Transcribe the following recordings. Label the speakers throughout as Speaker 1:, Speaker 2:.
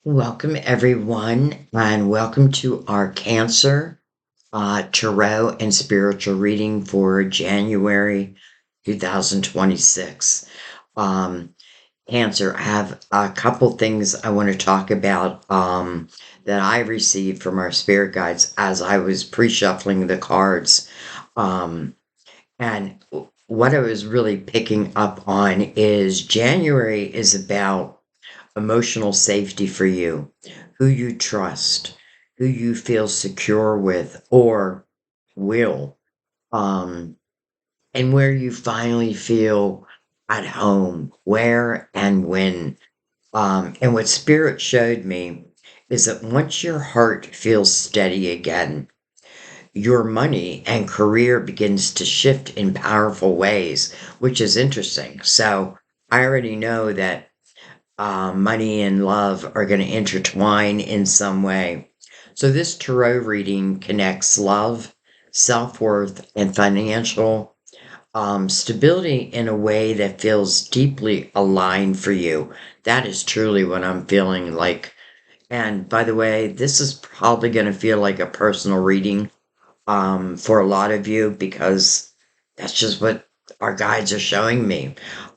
Speaker 1: Welcome, everyone, and welcome to our Cancer Tarot and Spiritual Reading for January 2026. Um, Cancer, I have a couple things I want to talk about that I received from our spirit guides as I was pre-shuffling the cards. Um, and what I was really picking up on is January is about emotional safety for you, who you trust, who you feel secure with or will, um, and where you finally feel at home, where and when. And what Spirit showed me is that once your heart feels steady again, your money and career begins to shift in powerful ways, which is interesting. So I already know that money and love are going to intertwine in some way. So, this tarot reading connects love, self worth, and financial stability in a way that feels deeply aligned for you. That is truly what I'm feeling like. And by the way, this is probably going to feel like a personal reading for a lot of you because that's just what our guides are showing me.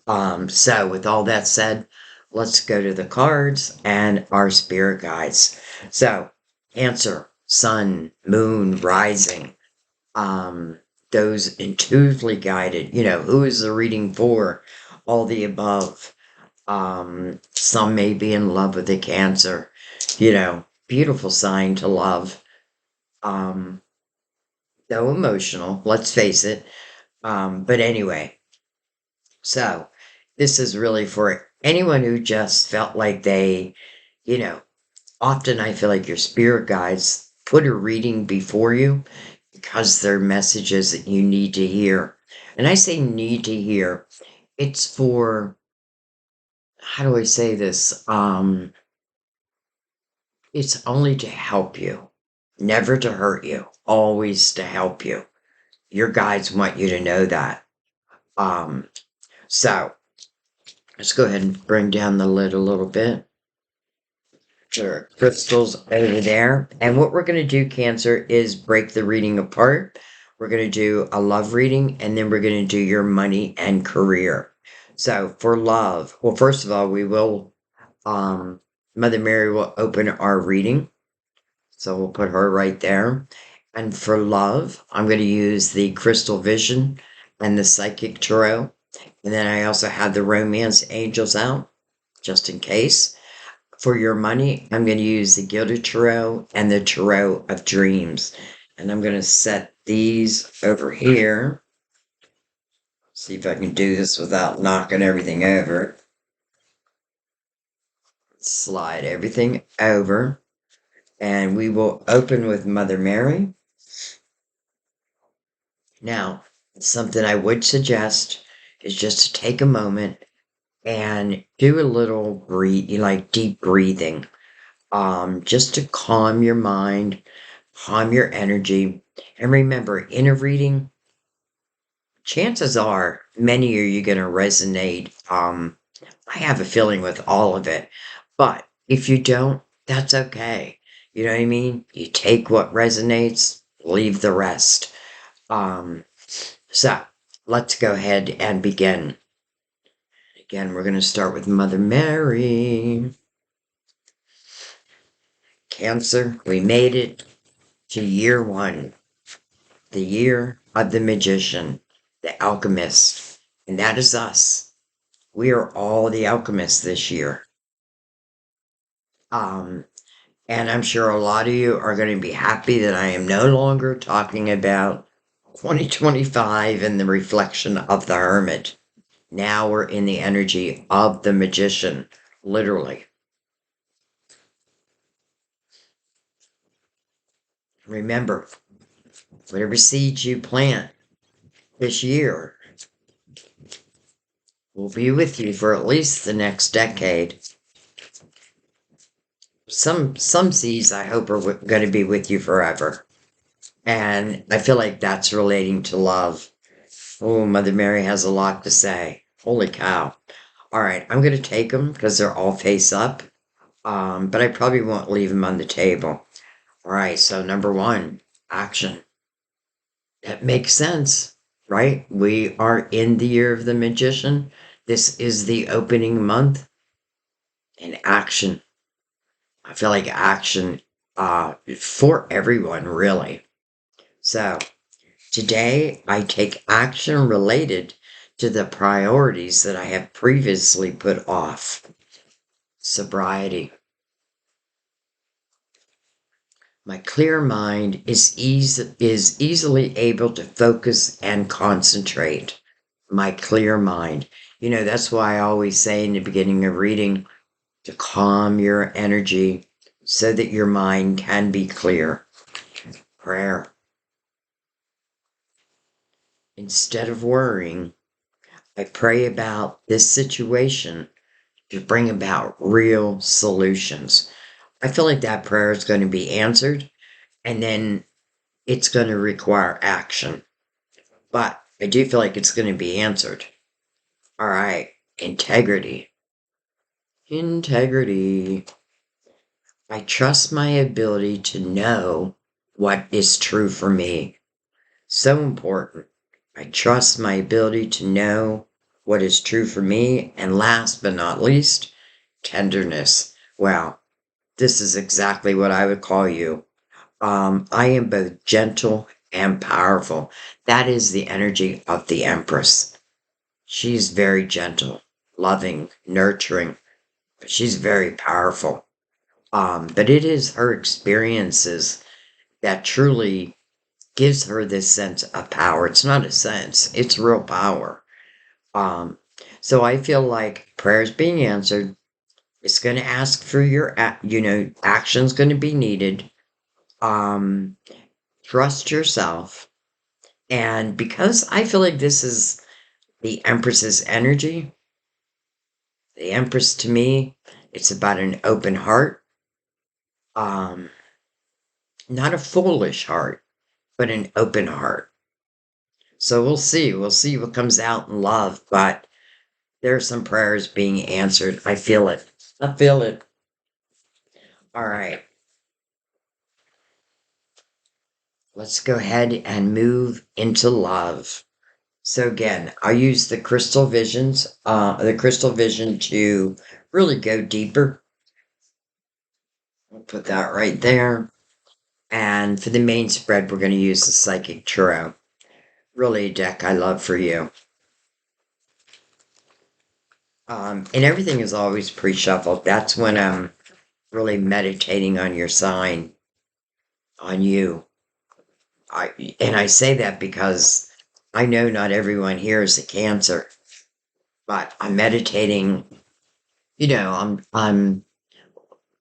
Speaker 1: So, with all that said, let's go to the cards and our spirit guides. So, Cancer, Sun, Moon, Rising, um, those intuitively guided, who is the reading for? All the above. Some may be in love with the Cancer, beautiful sign to love. Um, though emotional, let's face it. But anyway, so this is really for anyone who just felt like you know, often I feel like your spirit guides put a reading before you because they're messages that you need to hear. And I say need to hear, it's for, how do I say this? It's only to help you, never to hurt you, always to help you. Your guides want you to know that. Um, so let's go ahead and bring down the lid a little bit. Sure. Crystals over there. And what we're going to do, Cancer, is break the reading apart. We're going to do a love reading, and then we're going to do your money and career. So for love, well, first of all, we will, Mother Mary will open our reading. So we'll put her right there. And for love, I'm going to use the Crystal Vision and the Psychic Tarot. And then I also have the Romance Angels out, just in case. For your money, I'm going to use the Gilded Tarot and the Tarot of Dreams. And I'm going to set these over here. See if I can do this without knocking everything over. Slide everything over. And we will open with Mother Mary. Now, something I would suggest is just to take a moment and do a little deep breathing, just to calm your mind, calm your energy. And remember, in a reading, chances are many are you going to resonate. I have a feeling with all of it, but if you don't, that's okay. You know what I mean? You take what resonates, leave the rest. Um, so let's go ahead and begin. Again, we're going to start with Mother Mary. Cancer, we made it to year one, the year of the magician, the alchemist, and that is us. We are all the alchemists this year. Um, and I'm sure a lot of you are going to be happy that I am no longer talking about 2025 and the reflection of the hermit. Now we're in the energy of the magician, literally. Remember, whatever seeds you plant this year will be with you for at least the next decade. Some seeds I hope are going to be with you forever. And I feel like that's relating to love. Oh, Mother Mary has a lot to say. Holy cow. All right, I'm going to take them because they're all face up. but I probably won't leave them on the table. All right, so number one, action. That makes sense, right? We are in the year of the magician. This is the opening month, and action. I feel like action for everyone, really. So today I take action related to the priorities that I have previously put off. Sobriety. My clear mind is easily able to focus and concentrate. My clear mind. That's why I always say in the beginning of reading to calm your energy so that your mind can be clear. Prayer. Instead of worrying, I pray about this situation to bring about real solutions. I feel like that prayer is going to be answered, and then it's going to require action. But I do feel like it's going to be answered. All right, integrity. Integrity. I trust my ability to know what is true for me. So important. I trust my ability to know what is true for me. And last but not least, tenderness. Well, this is exactly what I would call you. I am both gentle and powerful. That is the energy of the Empress. She's very gentle, loving, nurturing, but she's very powerful. But it is her experiences that truly gives her this sense of power. It's not a sense, it's real power. Um, so I feel like prayers being answered. It's going to ask for your, action's going to be needed. Um, Trust yourself. And because I feel like this is the Empress's energy, the Empress to me, it's about an open heart, um, not a foolish heart, but an open heart. So we'll see. We'll see what comes out in love, but there are some prayers being answered. I feel it. I feel it. All right. Let's go ahead and move into love. So again, I use the crystal vision to really go deeper. I'll put that right there. And for the main spread, we're going to use the psychic tarot. Really a deck I love for you. And everything is always pre-shuffled. That's when I'm really meditating on your sign, on you. I say that because I know not everyone here is a Cancer, but I'm meditating. I'm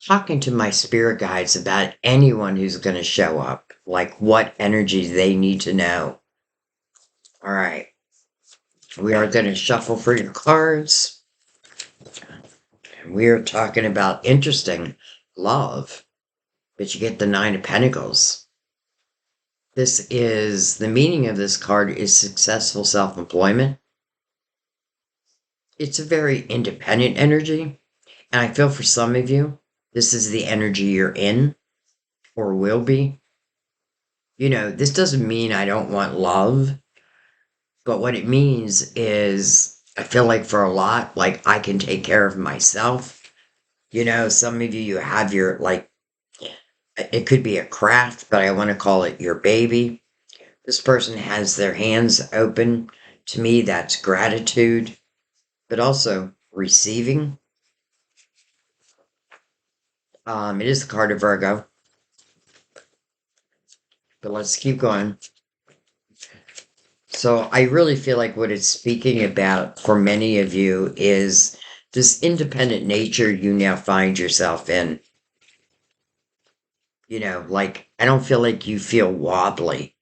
Speaker 1: talking to my spirit guides about anyone who's going to show up, like what energy they need to know. All right, we are going to shuffle for your cards. We are talking about interesting love, but you get the Nine of Pentacles. This is the meaning of this card is successful self-employment. It's a very independent energy, and I feel for some of you, this is the energy you're in or will be. This doesn't mean I don't want love, but what it means is I feel like for a lot, like I can take care of myself. Some of you have your, like, it could be a craft, but I want to call it your baby. This person has their hands open. To me, that's gratitude, but also receiving. It is the card of Virgo, but let's keep going. So I really feel like what it's speaking about for many of you is this independent nature you now find yourself in. Like I don't feel like you feel wobbly,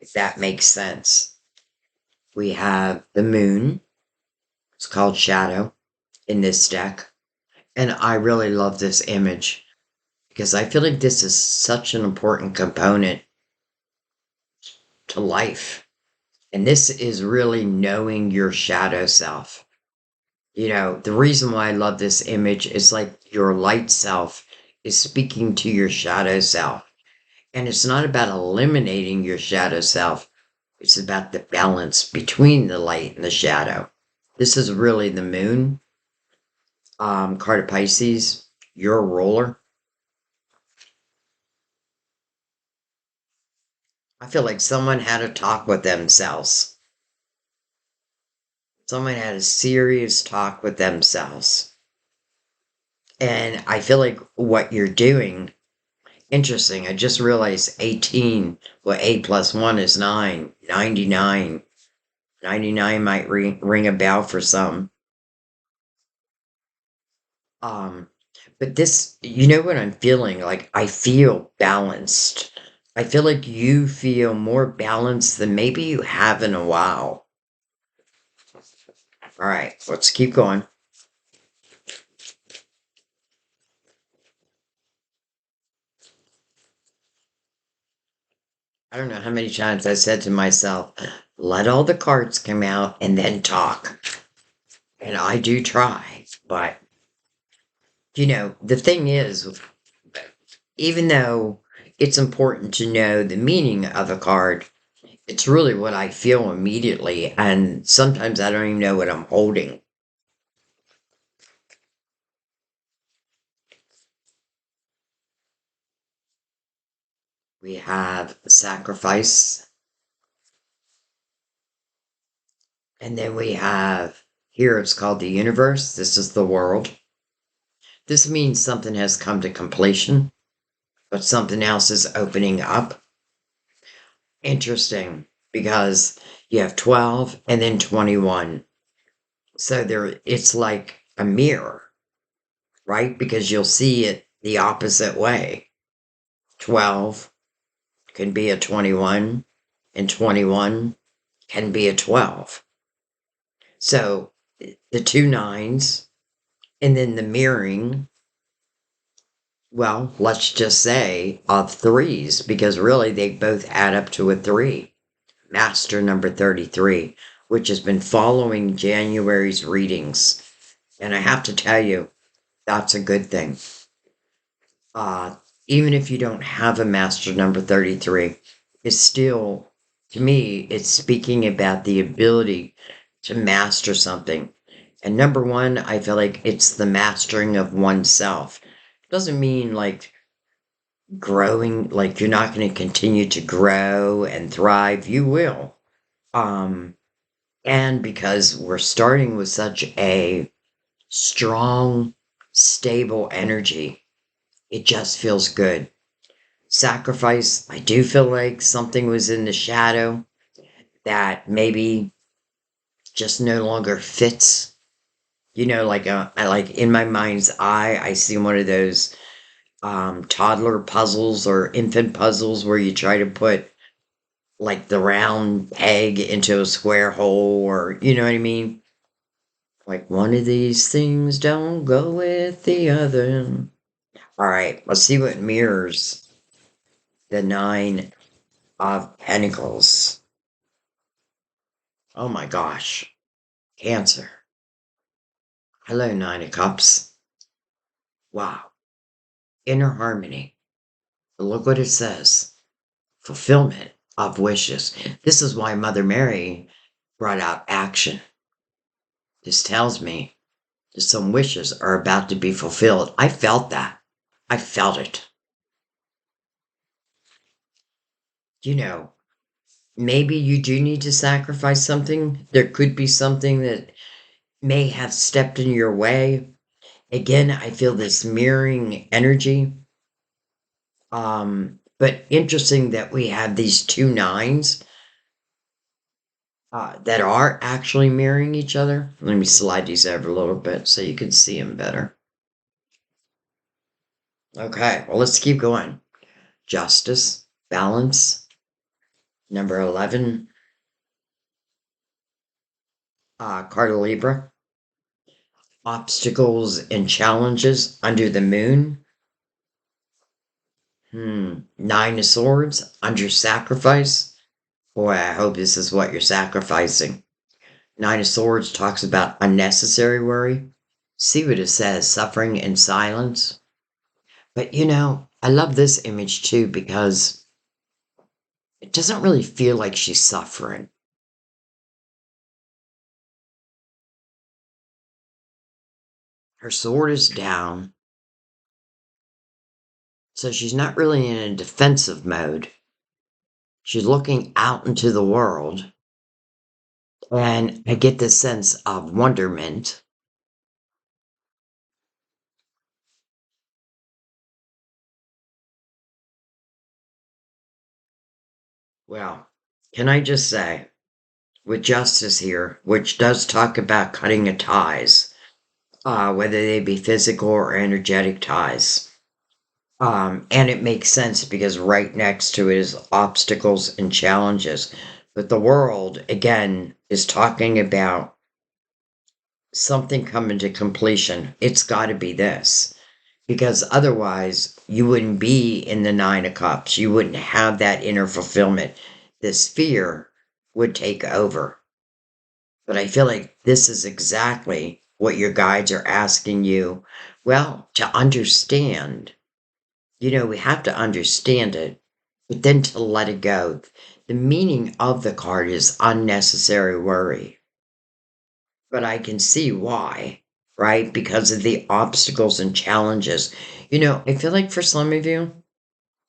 Speaker 1: if that makes sense. We have the moon. It's called shadow in this deck. And I really love this image because I feel like this is such an important component to life. And this is really knowing your shadow self. The reason why I love this image is like your light self is speaking to your shadow self. And it's not about eliminating your shadow self, it's about the balance between the light and the shadow. This is really the moon, card of Pisces. You're a ruler. I feel like someone had a talk with themselves. Someone had a serious talk with themselves. And I feel like what you're doing, interesting. I just realized 18, well, 8 plus 1 is 9, 99. 99 might ring a bell for some. Um, but this, you know what I'm feeling? Like, I feel balanced. I feel like you feel more balanced than maybe you have in a while. All right, let's keep going. I don't know how many times I said to myself, let all the cards come out and then talk. And I do try. But, the thing is, even though it's important to know the meaning of a card, it's really what I feel immediately. And sometimes I don't even know what I'm holding. We have sacrifice, and then we have here it's called the universe. This is the world. This means something has come to completion, but something else is opening up. Interesting, because you have 12 and then 21. So it's like a mirror, right? Because you'll see it the opposite way. 12 can be a 21, and 21 can be a 12. So the two nines, and then the mirroring, well, let's just say of threes, because really they both add up to a three. Master number 33, which has been following January's readings. And I have to tell you, that's a good thing. Uh, Even if you don't have a master number 33, it's still, to me, it's speaking about the ability to master something. And number one, I feel like it's the mastering of oneself. It doesn't mean like growing, like you're not going to continue to grow and thrive. You will. Um, and because we're starting with such a strong, stable energy, it just feels good. Sacrifice, I do feel like something was in the shadow that maybe just no longer fits. I like in my mind's eye, I see one of those toddler puzzles or infant puzzles where you try to put like the round peg into a square hole, or you know what I mean? Like one of these things don't go with the other. All right, let's see what mirrors the Nine of Pentacles. Oh my gosh. Cancer. Hello, Nine of Cups. Wow. Inner harmony. Look what it says. Fulfillment of wishes. This is why Mother Mary brought out action. This tells me that some wishes are about to be fulfilled. I felt that. I felt it. You know, maybe you do need to sacrifice something. There could be something that may have stepped in your way. Again, I feel this mirroring energy. But interesting that we have these two nines that are actually mirroring each other. Let me slide these over a little bit so you can see them better. Okay, well, let's keep going. Justice, balance, number 11, Carta Libra, obstacles and challenges under the moon. Nine of Swords, under sacrifice. Boy, I hope this is what you're sacrificing. Nine of Swords talks about unnecessary worry. See what it says, suffering in silence. But I love this image too because it doesn't really feel like she's suffering. Her sword is down, so she's not really in a defensive mode. She's looking out into the world, and I get this sense of wonderment. Well, can I just say, with justice here, which does talk about cutting of ties, whether they be physical or energetic ties. And it makes sense because right next to it is obstacles and challenges. But the world, again, is talking about something coming to completion. It's got to be this. Because otherwise, you wouldn't be in the Nine of Cups. You wouldn't have that inner fulfillment. This fear would take over. But I feel like this is exactly what your guides are asking you. Well, to understand, we have to understand it, but then to let it go. The meaning of the card is unnecessary worry. But I can see why, right? Because of the obstacles and challenges. I feel like for some of you,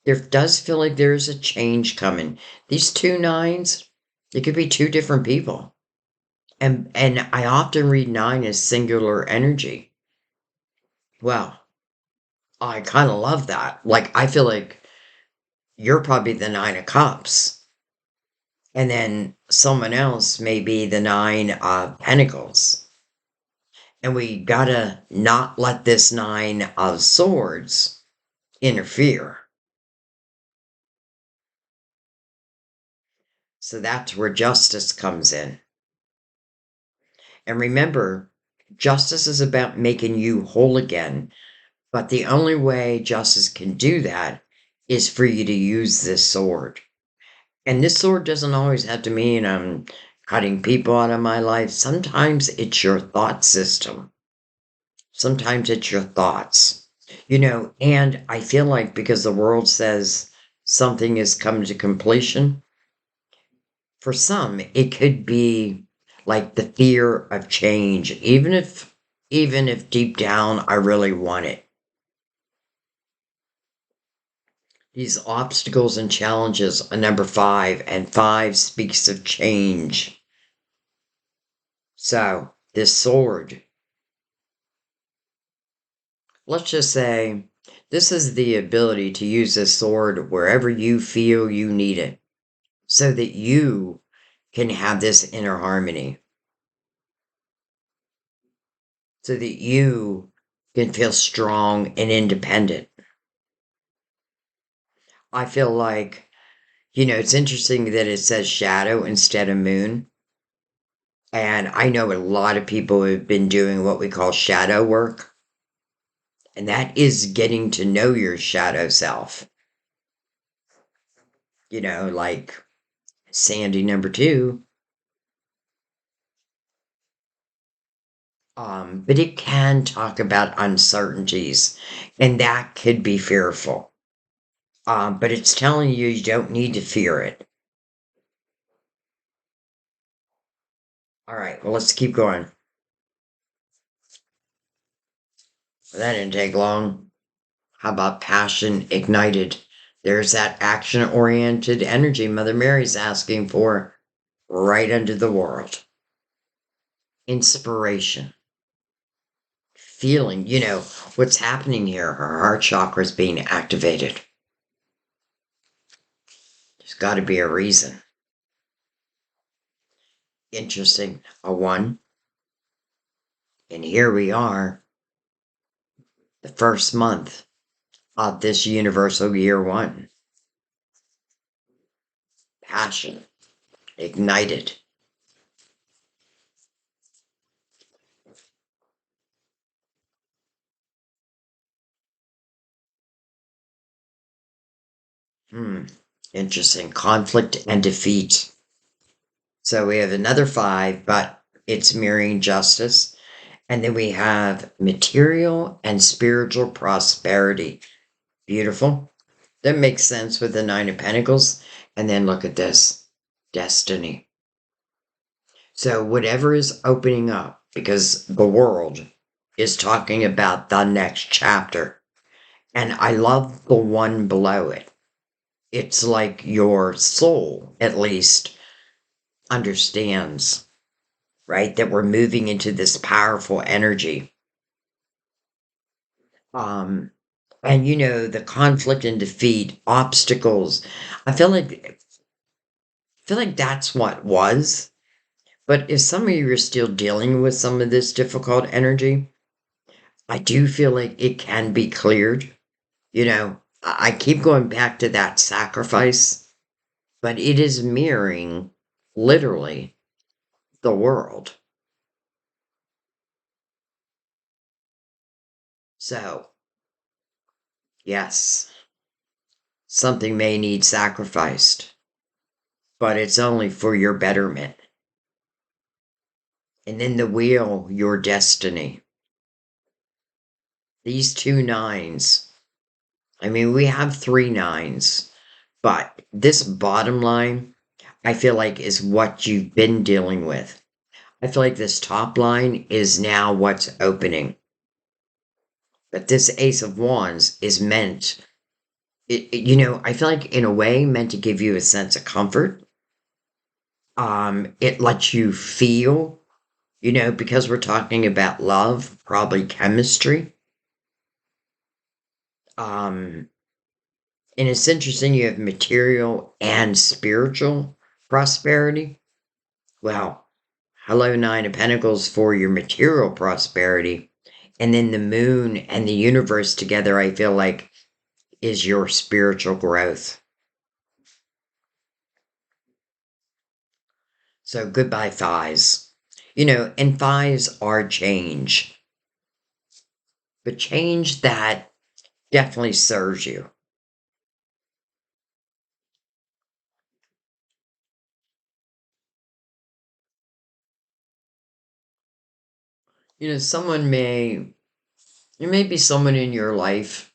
Speaker 1: there does feel like there's a change coming. These two nines, it could be two different people. And I often read nine as singular energy. Well, I kind of love that. Like, I feel like you're probably the Nine of Cups. And then someone else may be the Nine of Pentacles. And we gotta not let this Nine of Swords interfere. So that's where justice comes in. And remember, justice is about making you whole again. But the only way justice can do that is for you to use this sword. And this sword doesn't always have to mean I'm cutting people out of my life. Sometimes it's your thought system. Sometimes it's your thoughts. And I feel like because the world says something is coming to completion, for some, it could be like the fear of change, even if deep down I really want it. These obstacles and challenges are number five, and five speaks of change. So, this sword, let's just say this is the ability to use this sword wherever you feel you need it so that you can have this inner harmony, so that you can feel strong and independent. I feel like, it's interesting that it says shadow instead of moon. And I know a lot of people have been doing what we call shadow work, and that is getting to know your shadow self. Like Sandy number two. But it can talk about uncertainties, and that could be fearful. But it's telling you you don't need to fear it. All right, well, let's keep going. That didn't take long. How about passion ignited? There's that action oriented energy Mother Mary's asking for right under the world. Inspiration. Feeling, what's happening here. Her heart chakra is being activated. There's got to be a reason. Interesting. A one. And here we are, the first month of this universal year one. Passion ignited. Interesting. Conflict and defeat. So we have another five, but it's mirroring justice. And then we have material and spiritual prosperity. Beautiful. That makes sense with the Nine of Pentacles. And then look at this, destiny. So whatever is opening up, because the world is talking about the next chapter. And I love the one below it. It's like your soul, at least, understands, right? That we're moving into this powerful energy. And the conflict and defeat, obstacles. I feel like that's what was. But if some of you are still dealing with some of this difficult energy, I do feel like it can be cleared. I keep going back to that sacrifice, but it is mirroring literally the world. So, yes, something may need sacrificed, but it's only for your betterment. And then the wheel, your destiny. These two nines. I mean, we have three nines, but this bottom line, I feel like is what you've been dealing with. I feel like this top line is now what's opening. But this Ace of Wands is meant, I feel like in a way meant to give you a sense of comfort. It lets you feel, because we're talking about love, probably chemistry. And it's interesting you have material and spiritual prosperity. Well, hello, Nine of Pentacles for your material prosperity. And then the moon and the universe together, I feel like, is your spiritual growth. So goodbye, fives. And fives are change. But change that definitely serves you. There may be someone in your life,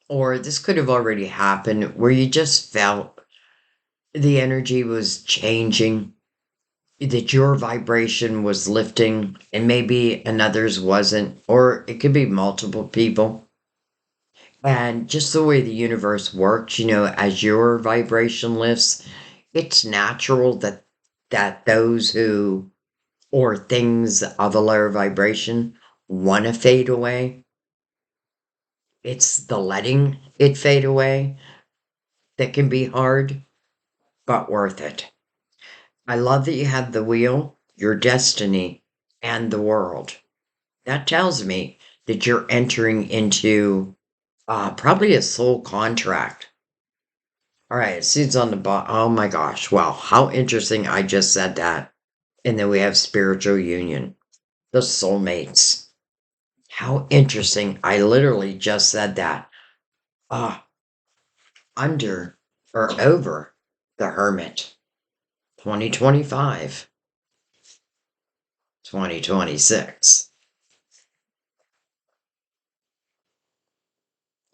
Speaker 1: or this could have already happened, where you just felt the energy was changing, that your vibration was lifting, and maybe another's wasn't, or it could be multiple people. And just the way the universe works, as your vibration lifts, it's natural that those who or things of a lower vibration want to fade away. It's the letting it fade away that can be hard, but worth it. I love that you have the wheel, your destiny, and the world. That tells me that you're entering into probably a soul contract. All right, it seems on the bottom. Oh my gosh. Wow. How interesting. I just said that. And then we have spiritual union, the soulmates. How interesting. I literally just said that. Ah, under or over the hermit. 2025, 2026.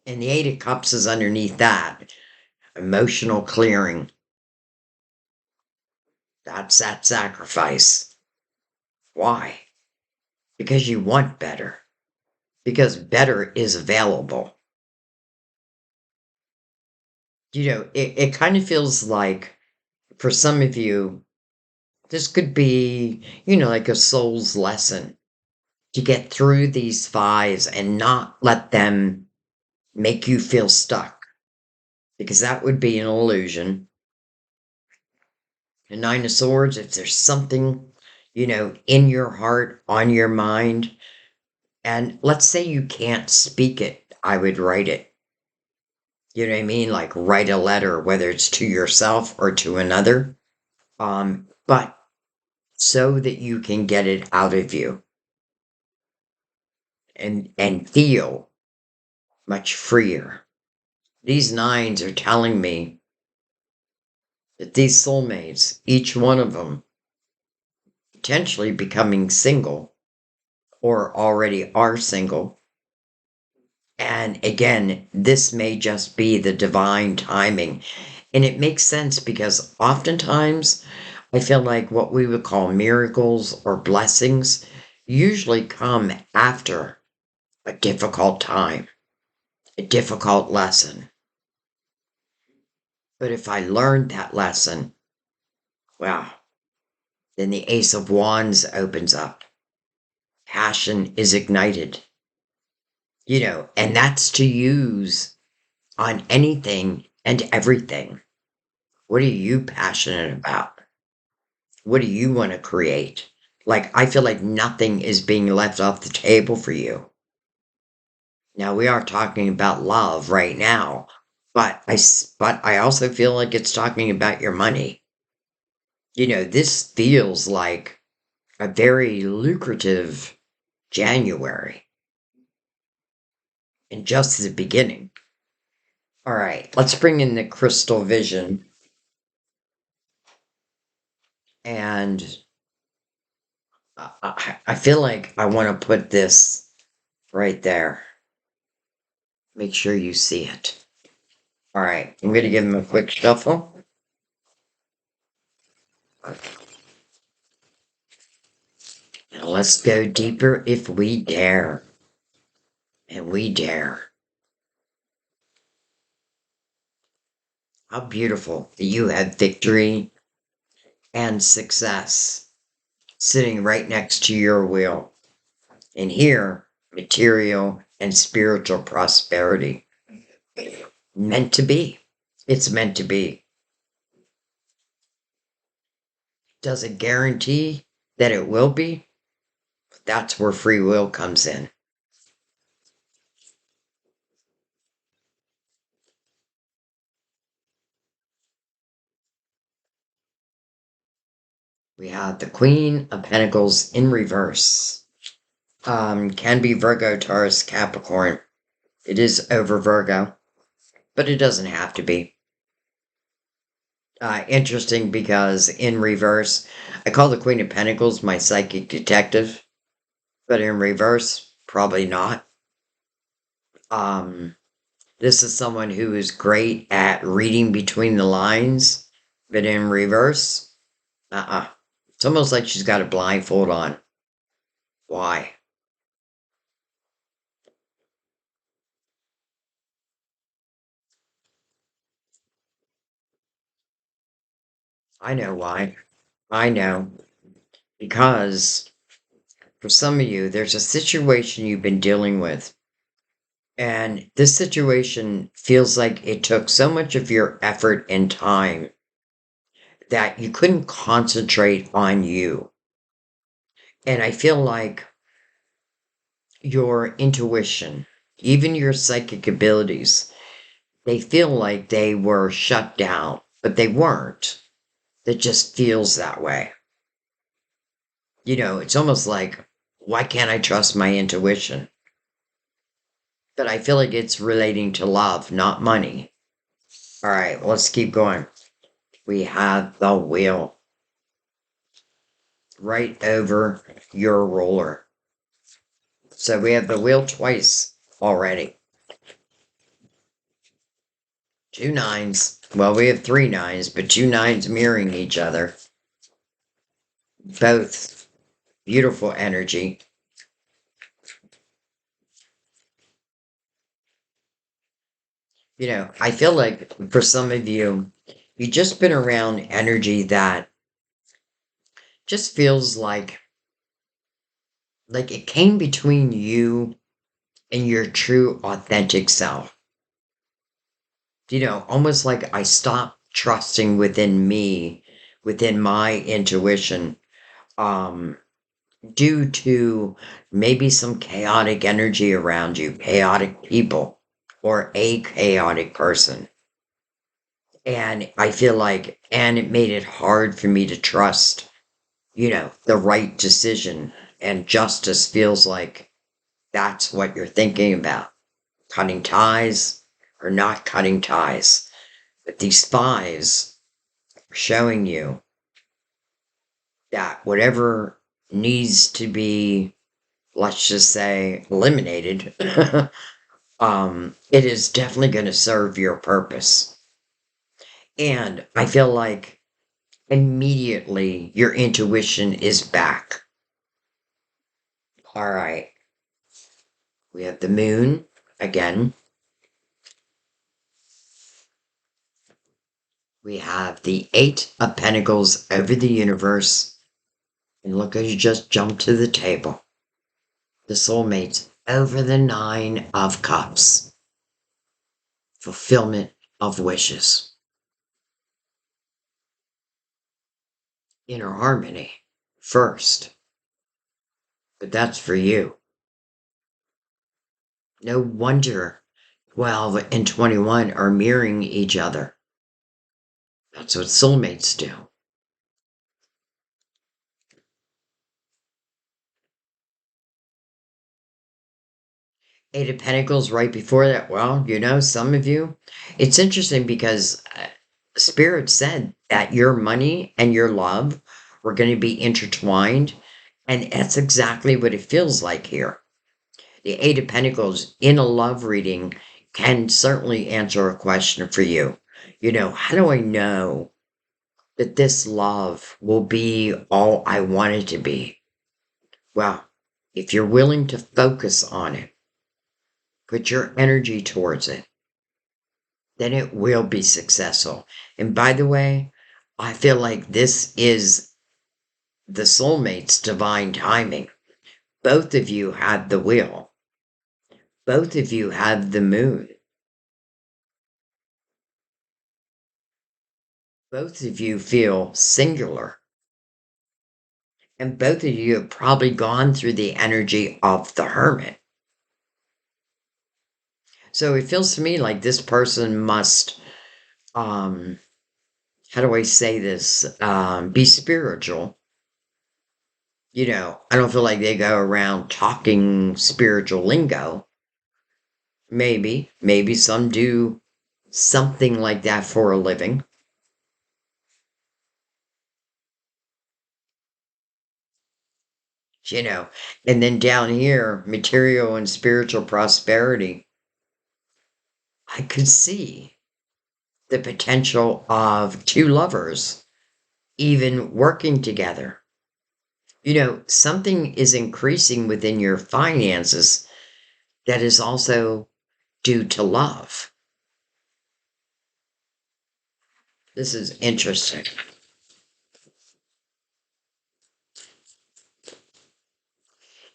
Speaker 1: And the Eight of Cups is underneath that. Emotional clearing. That's that sacrifice. Why? Because you want better. Because better is available. It kind of feels like for some of you, this could be, like a soul's lesson to get through these fives and not let them make you feel stuck, because that would be an illusion. The Nine of Swords, if there's something, in your heart, on your mind, and let's say you can't speak it, I would write it. You know what I mean? Like write a letter, whether it's to yourself or to another. But so that you can get it out of you and feel much freer. These nines are telling me that these soulmates, each one of them, potentially becoming single or already are single. And again, this may just be the divine timing. And it makes sense because oftentimes I feel like what we would call miracles or blessings usually come after a difficult time, a difficult lesson. But if I learned that lesson, well, then the Ace of Wands opens up. Passion is ignited, and that's to use on anything and everything. What are you passionate about? What do you want to create? Like, I feel like nothing is being left off the table for you. Now, we are talking about love right now, but I also feel like it's talking about your money. This feels like a very lucrative January and just the beginning. All right, let's bring in the crystal vision. And I feel like I want to put this right there. Make sure you see it. All right, I'm going to give him a quick shuffle. Now let's go deeper if we dare. And we dare. How beautiful that you have victory and success sitting right next to your wheel. And here, material and spiritual prosperity. Meant to be. It's meant to be. Does it guarantee that it will be? That's where free will comes in. We have the Queen of Pentacles in reverse. Can be Virgo, Taurus, Capricorn. It is over Virgo, but it doesn't have to be. Interesting because in reverse, I call the Queen of Pentacles my psychic detective, but in reverse, probably not. Um, this is someone who is great at reading between the lines, but in reverse, it's almost like she's got a blindfold on. Why? I know why. I know. Because for some of you, there's a situation you've been dealing with. And this situation feels like it took so much of your effort and time that you couldn't concentrate on you. And I feel like your intuition, even your psychic abilities, they feel like they were shut down, but they weren't. It just feels that way. It's almost like, why can't I trust my intuition? But I feel like it's relating to love, not money. All right, let's keep going. We have the wheel right over your roller. So we have the wheel twice already. 2 9s. Well, we have 3 9s, but 2 9s mirroring each other. Both beautiful energy. I feel like for some of you, you've just been around energy that just feels like it came between you and your true authentic self. Almost like I stopped trusting within me, within my intuition, um, due to maybe some chaotic energy around you, chaotic people, or a chaotic person. And I feel like, and it made it hard for me to trust, the right decision. And justice feels like that's what you're thinking about. Cutting ties or not cutting ties. But these 5s are showing you that whatever needs to be, let's just say, eliminated, it is definitely going to serve your purpose. And I feel like immediately your intuition is back. All right. We have the moon again. We have the Eight of Pentacles over the universe. And look as you just jumped to the table. The soulmates over the Nine of Cups. Fulfillment of wishes. Inner harmony first. But that's for you. No wonder 12 and 21 are mirroring each other. That's what soulmates do. Eight of Pentacles right before that. Well, some of you, it's interesting because Spirit said that your money and your love were going to be intertwined. And that's exactly what it feels like here. The Eight of Pentacles in a love reading can certainly answer a question for you. How do I know that this love will be all I want it to be? Well, if you're willing to focus on it, put your energy towards it, then it will be successful. And by the way, I feel like this is the soulmate's divine timing. Both of you have the wheel. Both of you have the moon. Both of you feel singular. And both of you have probably gone through the energy of the hermit. So it feels to me like this person must, how do I say this? Be spiritual. I don't feel like they go around talking spiritual lingo. Maybe some do something like that for a living. And then down here, material and spiritual prosperity. I could see the potential of two lovers even working together. Something is increasing within your finances that is also due to love. This is interesting.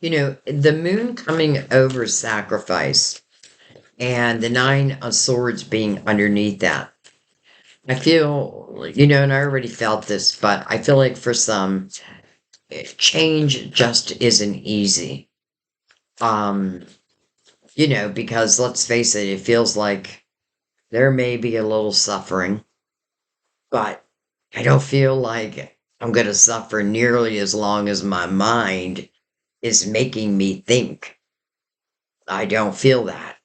Speaker 1: The moon coming over sacrifice and the Nine of Swords being underneath that. I feel, and I already felt this, but I feel like for some, change just isn't easy. Because let's face it, it feels like there may be a little suffering, but I don't feel like I'm going to suffer nearly as long as my mind is making me think. I don't feel that.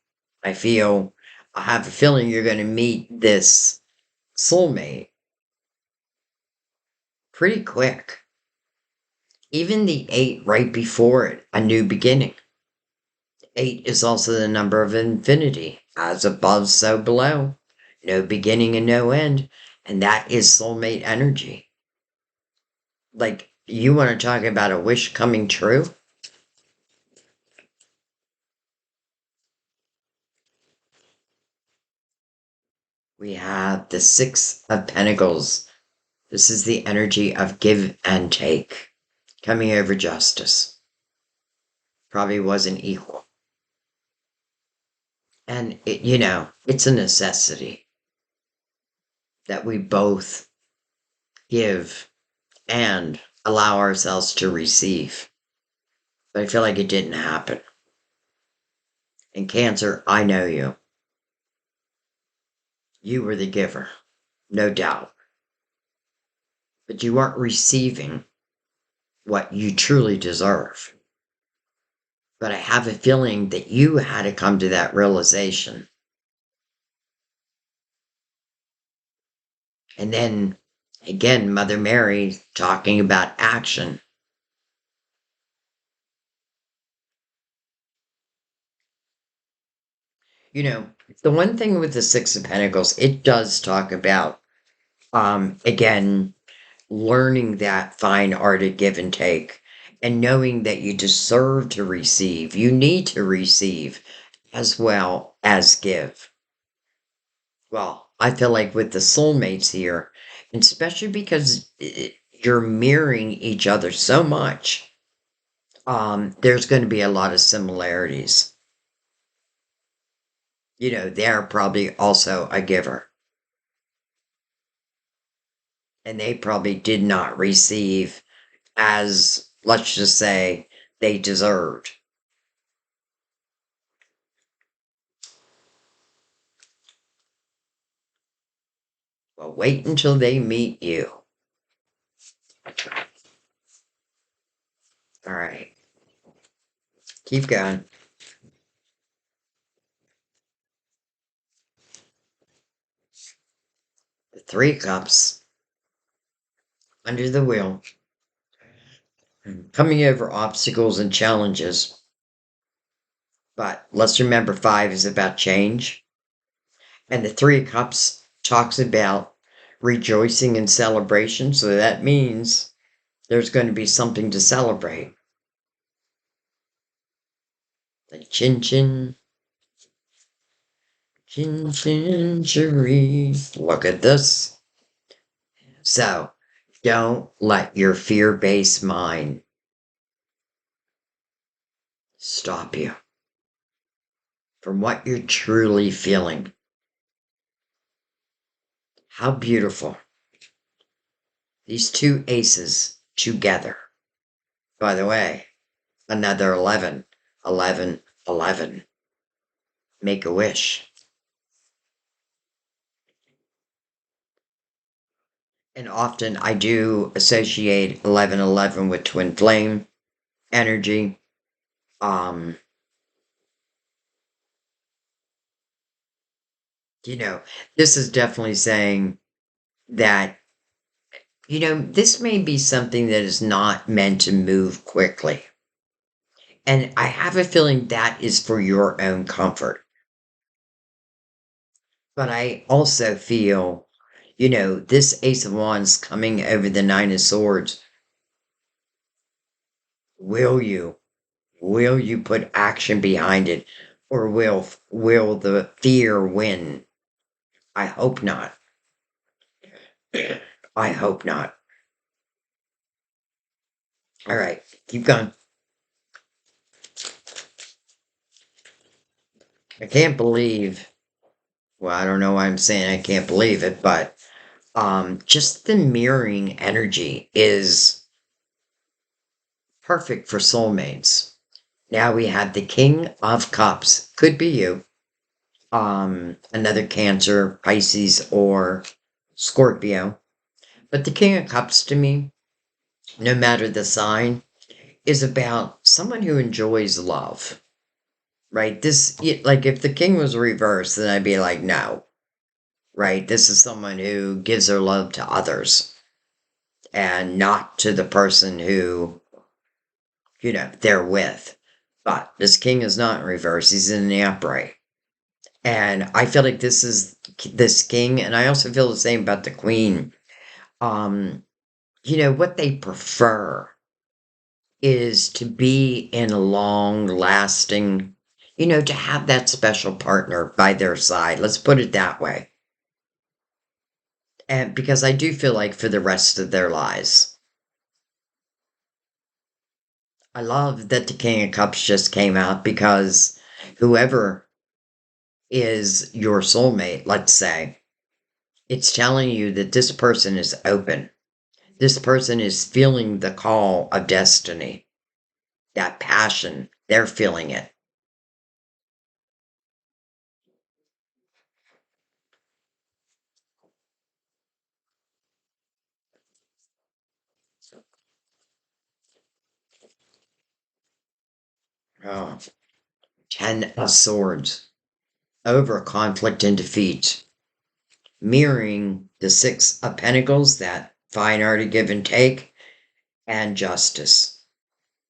Speaker 1: I have a feeling you're going to meet this soulmate pretty quick. Even the eight right before it, a new beginning. Eight is also the number of infinity, as above, so below. No beginning and no end. And that is soulmate energy. Like, you want to talk about a wish coming true? We have the Six of Pentacles. This is the energy of give and take, coming over justice. Probably wasn't equal. And, it's a necessity that we both give and allow ourselves to receive. But I feel like it didn't happen. And Cancer, I know you. You were the giver, no doubt. But you weren't receiving what you truly deserve. But I have a feeling that you had to come to that realization. And then Again, Mother Mary talking about action. You know, the one thing with the Six of Pentacles, it does talk about, again, learning that fine art of give and take and knowing that you deserve to receive. You need to receive as well as give. Well, I feel like with the soulmates here, and especially because you're mirroring each other so much, there's going to be a lot of similarities. You know, they're probably also a giver, and they probably did not receive as, let's just say, they deserved. Well, wait until they meet you. All right, keep going. The Three of Cups under the wheel, coming over obstacles and challenges. But let's remember five is about change. And the Three of Cups talks about rejoicing and celebration. So that means there's going to be something to celebrate. Like chin chin, chin chin cherry. Look at this. So don't let your fear based mind stop you from what you're truly feeling. How beautiful. These two aces together. By the way, another 11, 11, 11. Make a wish. And often I do associate 1111 with twin flame energy. Um, you know, this is definitely saying that, this may be something that is not meant to move quickly. And I have a feeling that is for your own comfort. But I also feel, this Ace of Wands coming over the Nine of Swords. Will you? Will you put action behind it? Or will the fear win? I hope not. I hope not. All right, keep going. I can't believe, well, I don't know why I'm saying I can't believe it, but just the mirroring energy is perfect for soulmates. Now we have the King of Cups. Could be you. Another Cancer, Pisces, or Scorpio. But the King of Cups to me, no matter the sign, is about someone who enjoys love. Right? Like if the king was reversed, then I'd be like, no. Right? This is someone who gives their love to others and not to the person who, they're with. But this king is not in reverse. He's in the upright. And I feel like this is this king, and I also feel the same about the queen. Um, what they prefer is to be in a long lasting, to have that special partner by their side. Let's put it that way. And because I do feel like for the rest of their lives. I love that the King of Cups just came out because whoever is your soulmate, let's say, it's telling you that this person is open. This person is feeling the call of destiny, that passion. They're feeling it. Oh, 10 of Swords over conflict and defeat, mirroring the Six of Pentacles that fine art of give and take, and justice.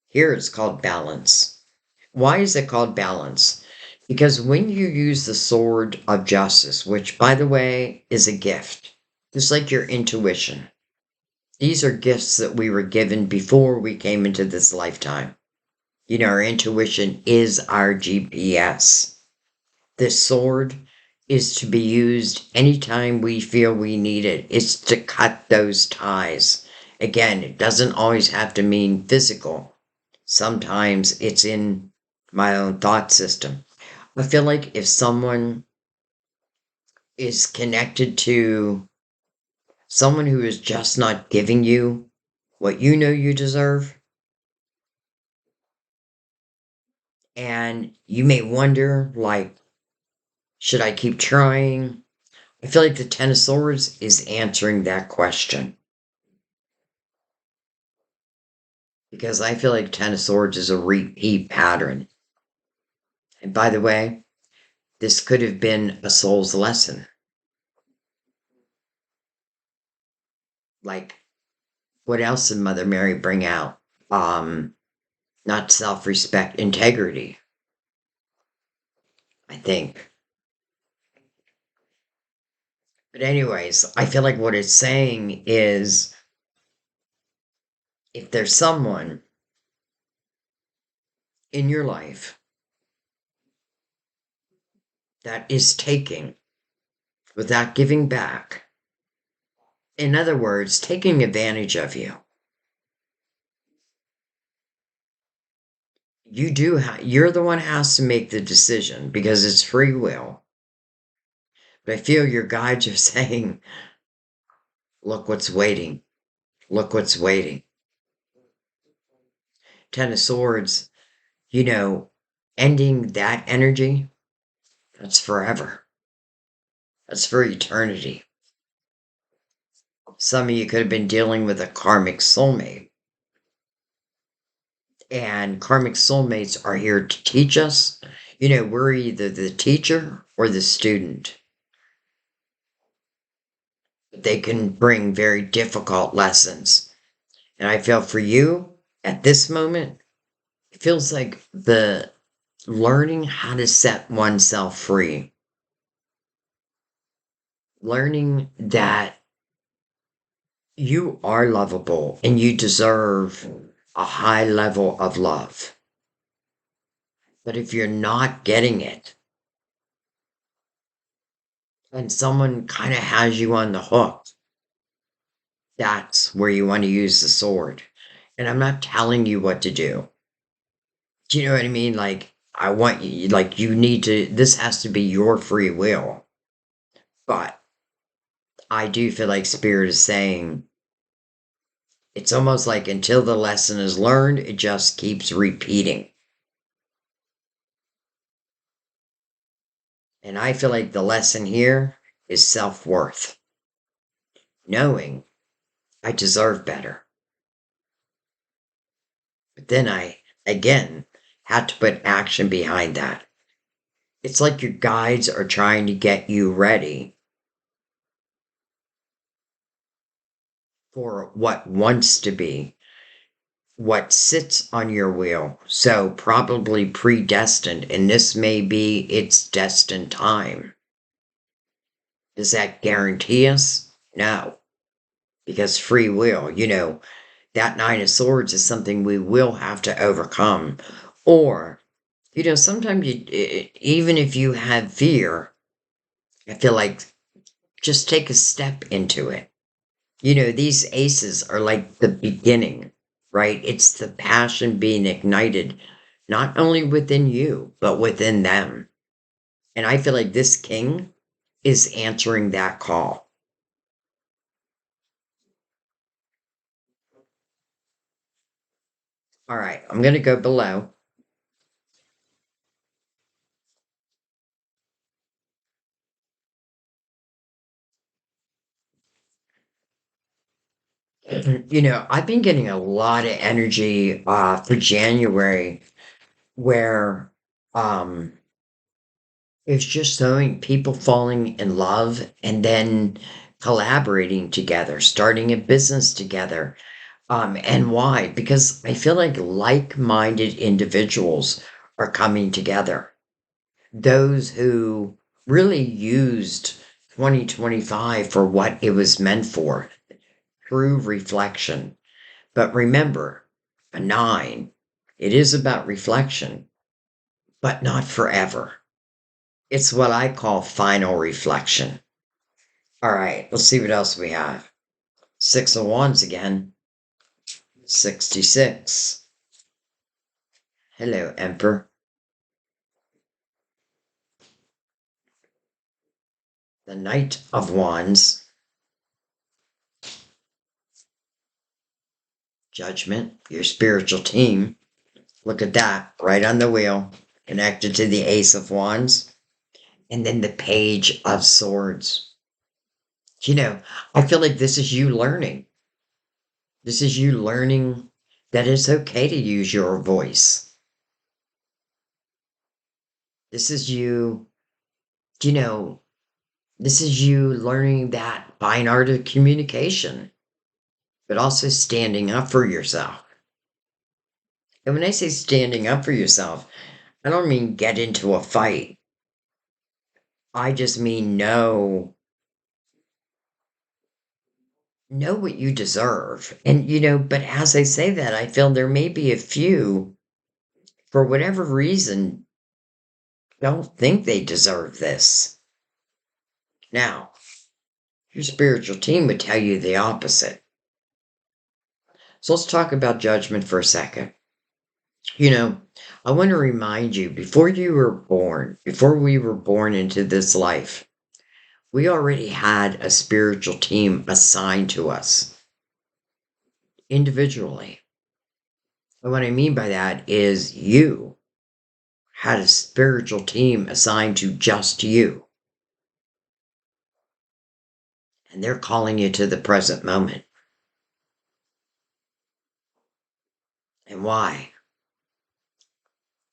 Speaker 1: Here it's called balance. Why is it called balance? Because when you use the sword of justice, which by the way is a gift, just like your intuition, these are gifts that we were given before we came into this lifetime. Our intuition is our GPS. This sword is to be used anytime we feel we need it. It's to cut those ties. Again, it doesn't always have to mean physical. Sometimes it's in my own thought system. I feel like if someone is connected to someone who is just not giving you what you know you deserve, and you may wonder, like, should I keep trying? I feel like the Ten of Swords is answering that question. Because I feel like Ten of Swords is a repeat pattern. And by the way, this could have been a soul's lesson. Like, what else did Mother Mary bring out? Not self-respect, integrity, I think. But anyways, I feel like what it's saying is if there's someone in your life that is taking without giving back, in other words, taking advantage of you, you're the one who has to make the decision because it's free will. But I feel your guides are saying, look what's waiting. Look what's waiting. Ten of Swords, ending that energy, that's forever. That's for eternity. Some of you could have been dealing with a karmic soulmate. And karmic soulmates are here to teach us. We're either the teacher or the student. They can bring very difficult lessons. And I feel for you, at this moment, it feels like the learning how to set oneself free. Learning that you are lovable and you deserve a high level of love. But if you're not getting it, and someone kind of has you on the hook, that's where you want to use the sword. And I'm not telling you what to do. Do you know what I mean? Like, I want you, like, you need to, this has to be your free will. But I do feel like Spirit is saying, it's almost like until the lesson is learned, it just keeps repeating. And I feel like the lesson here is self-worth. Knowing I deserve better. But then I, again, had to put action behind that. It's like your guides are trying to get you ready for what wants to be, what sits on your wheel. So probably predestined, and this may be its destined time. Does that guarantee us? No. Because free will, that Nine of Swords is something we will have to overcome. Or, sometimes even if you have fear, I feel like just take a step into it. These aces are like the beginning, right? It's the passion being ignited, not only within you, but within them. And I feel like this king is answering that call. All right, I'm going to go below. I've been getting a lot of energy for January where um it's just showing people falling in love and then collaborating together, starting a business together. And why? Because I feel like-minded individuals are coming together. Those who really used 2025 for what it was meant for, true reflection. But remember, a nine, it is about reflection, but not forever. It's what I call final reflection. All right, let's see what else we have. Six of Wands again. 66. Hello, Emperor. The Knight of Wands. Judgment, your spiritual team. Look at that, right on the wheel, connected to the Ace of Wands. And then the Page of Swords. I feel like this is you learning. This is you learning that it's okay to use your voice. This is you know, this is you learning that fine art of communication, but also standing up for yourself. And when I say standing up for yourself, I don't mean get into a fight. I just mean know what you deserve. And but as I say that, I feel there may be a few, for whatever reason, don't think they deserve this. Now, your spiritual team would tell you the opposite. So let's talk about judgment for a second. I want to remind you, before we were born into this life, we already had a spiritual team assigned to us individually. And what I mean by that is you had a spiritual team assigned to just you. And they're calling you to the present moment. And why?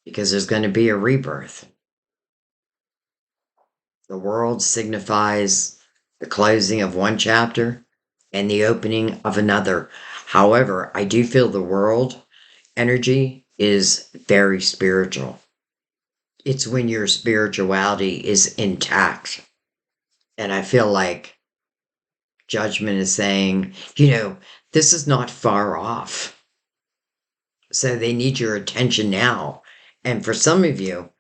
Speaker 1: Because there's going to be a rebirth. The world signifies the closing of one chapter and the opening of another. However, I do feel the world energy is very spiritual. It's when your spirituality is intact. And I feel like judgment is saying, this is not far off. So they need your attention now. And for some of you,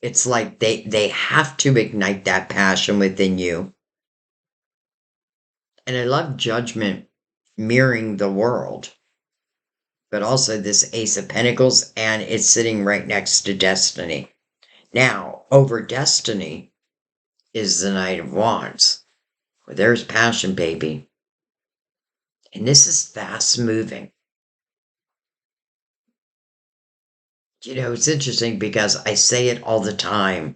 Speaker 1: it's like they have to ignite that passion within you. And I love judgment mirroring the world, but also this Ace of Pentacles, and it's sitting right next to Destiny. Now, over Destiny is the Knight of Wands. Well, there's passion, baby. And this is fast moving. It's interesting because I say it all the time.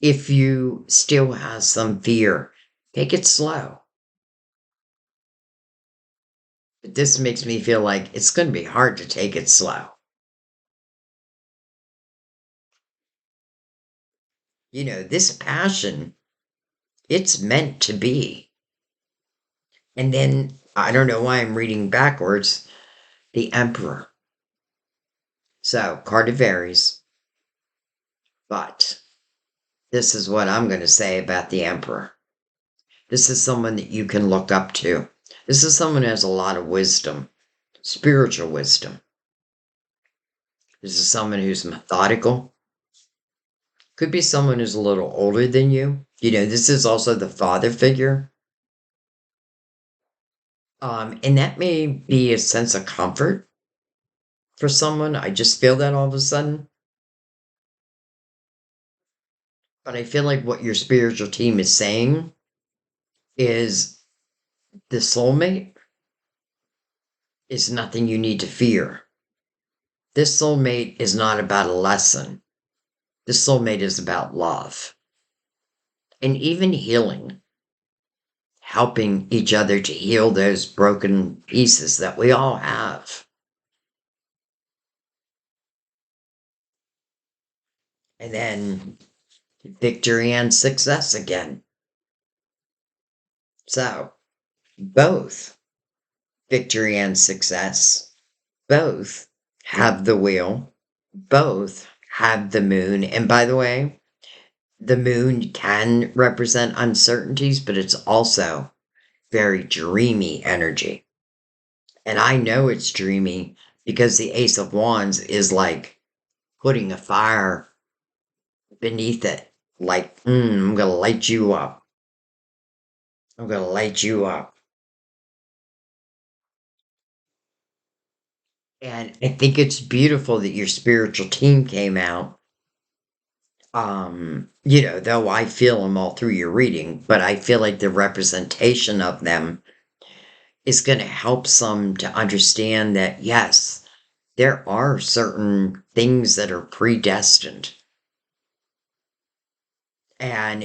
Speaker 1: If you still have some fear, take it slow. But this makes me feel like it's going to be hard to take it slow. This passion, it's meant to be. And then, I don't know why I'm reading backwards, the Emperor. So, card of Aries. But this is what I'm going to say about the Emperor. This is someone that you can look up to. This is someone who has a lot of wisdom, spiritual wisdom. This is someone who's methodical. Could be someone who's a little older than you. This is also the father figure. And that may be a sense of comfort for someone. I just feel that all of a sudden. But I feel like what your spiritual team is saying is the soulmate is nothing you need to fear. This soulmate is not about a lesson. This soulmate is about love and even healing, helping each other to heal those broken pieces that we all have. And then victory and success again. So, both victory and success, both have the wheel, both have the moon. And by the way, the moon can represent uncertainties, but it's also very dreamy energy. And I know it's dreamy because the Ace of Wands is like putting a fire beneath it. Like, I'm going to light you up. I'm going to light you up. And I think it's beautiful that your spiritual team came out. Though I feel them all through your reading, but I feel like the representation of them is going to help some to understand that, yes, there are certain things that are predestined. And,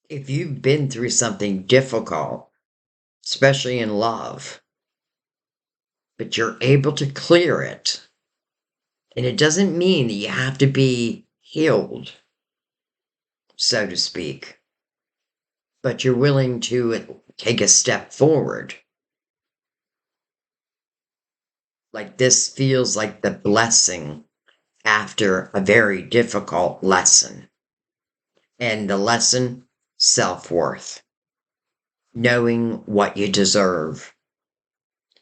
Speaker 1: if you've been through something difficult, especially in love, but you're able to clear it, and it doesn't mean that you have to be healed, so to speak, but you're willing to take a step forward. Like this feels like the blessing after a very difficult lesson. And the lesson, self-worth, knowing what you deserve.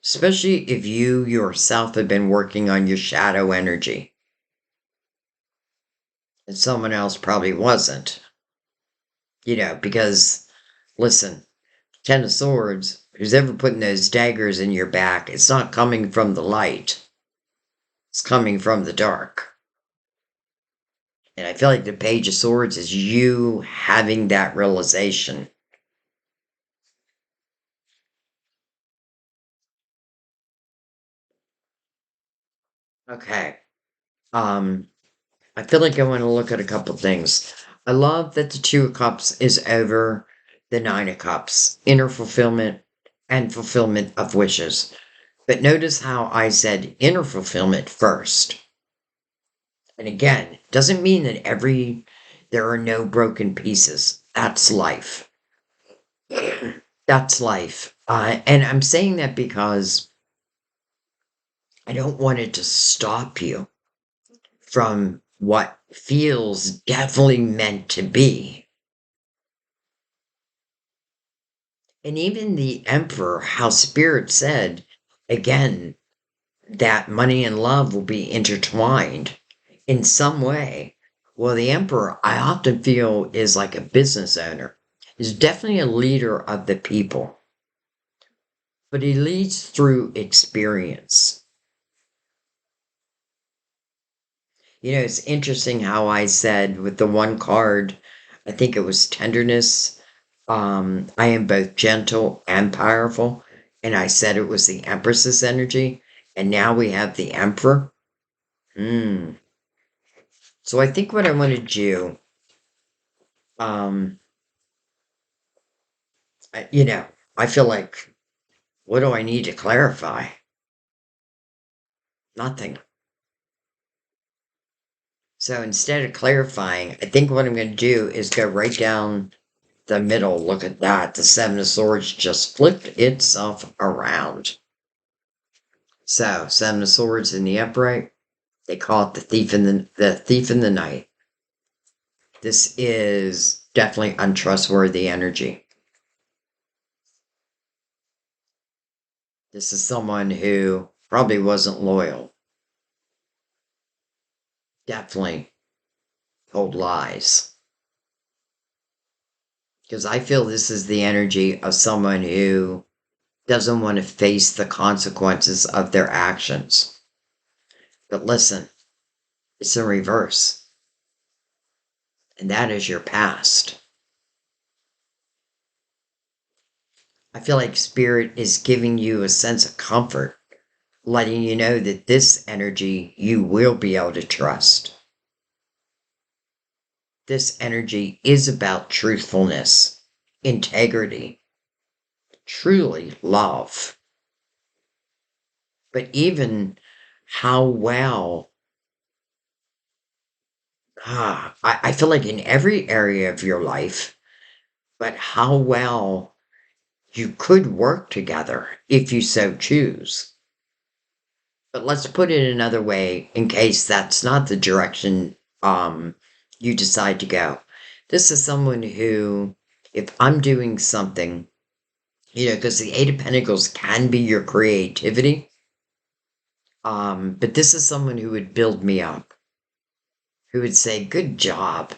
Speaker 1: Especially if you yourself have been working on your shadow energy. And someone else probably wasn't. Because, listen, Ten of Swords, who's ever putting those daggers in your back, it's not coming from the light. It's coming from the dark. And I feel like the Page of Swords is you having that realization. Okay. I feel like I want to look at a couple things. I love that the Two of Cups is over the Nine of Cups, inner fulfillment and fulfillment of wishes. But notice how I said inner fulfillment first. And again, doesn't mean that there are no broken pieces. That's life. That's life. And I'm saying that because I don't want it to stop you from what feels definitely meant to be. And even the Emperor, how Spirit said, again, that money and love will be intertwined in some way. Well, the Emperor, I often feel, is like a business owner. He's definitely a leader of the people, but he leads through experience. It's interesting how I said with the one card, I think it was tenderness. I am both gentle and powerful. And I said it was the Empress's energy. And now we have the Emperor. Hmm. So I think what I want to do, um, I, you know, I feel like, what do I need to clarify? Nothing. So instead of clarifying, I think what I'm going to do is go right down the middle. Look at that. The Seven of Swords just flipped itself around. So, Seven of Swords in the upright. They call it the thief in the night. This is definitely untrustworthy energy. This is someone who probably wasn't loyal. Definitely told lies. Because I feel this is the energy of someone who doesn't want to face the consequences of their actions. But listen, it's in reverse. And that is your past. I feel like Spirit is giving you a sense of comfort, letting you know that this energy you will be able to trust. This energy is about truthfulness, integrity, truly love. But even how well I feel like in every area of your life, but how well you could work together if you so choose. But let's put it another way in case that's not the direction you decide to go. This is someone who, if I'm doing something, because the Eight of Pentacles can be your creativity, but this is someone who would build me up, who would say, "Good job,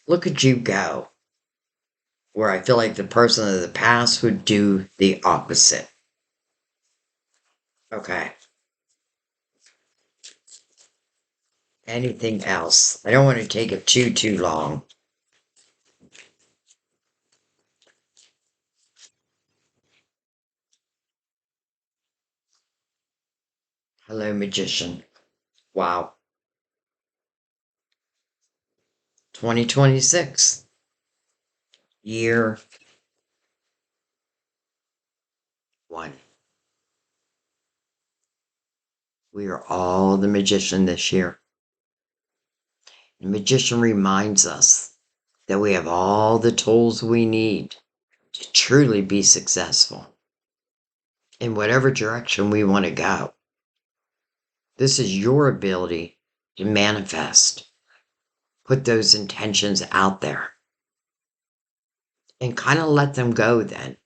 Speaker 1: look at you go." Where I feel like the person of the past would do the opposite. Okay. Anything else? I don't want to take it too long. Hello, magician. Wow. 2026. Year one. We are all the magician this year. The magician reminds us that we have all the tools we need to truly be successful in whatever direction we want to go. This is your ability to manifest, put those intentions out there, and kind of let them go then.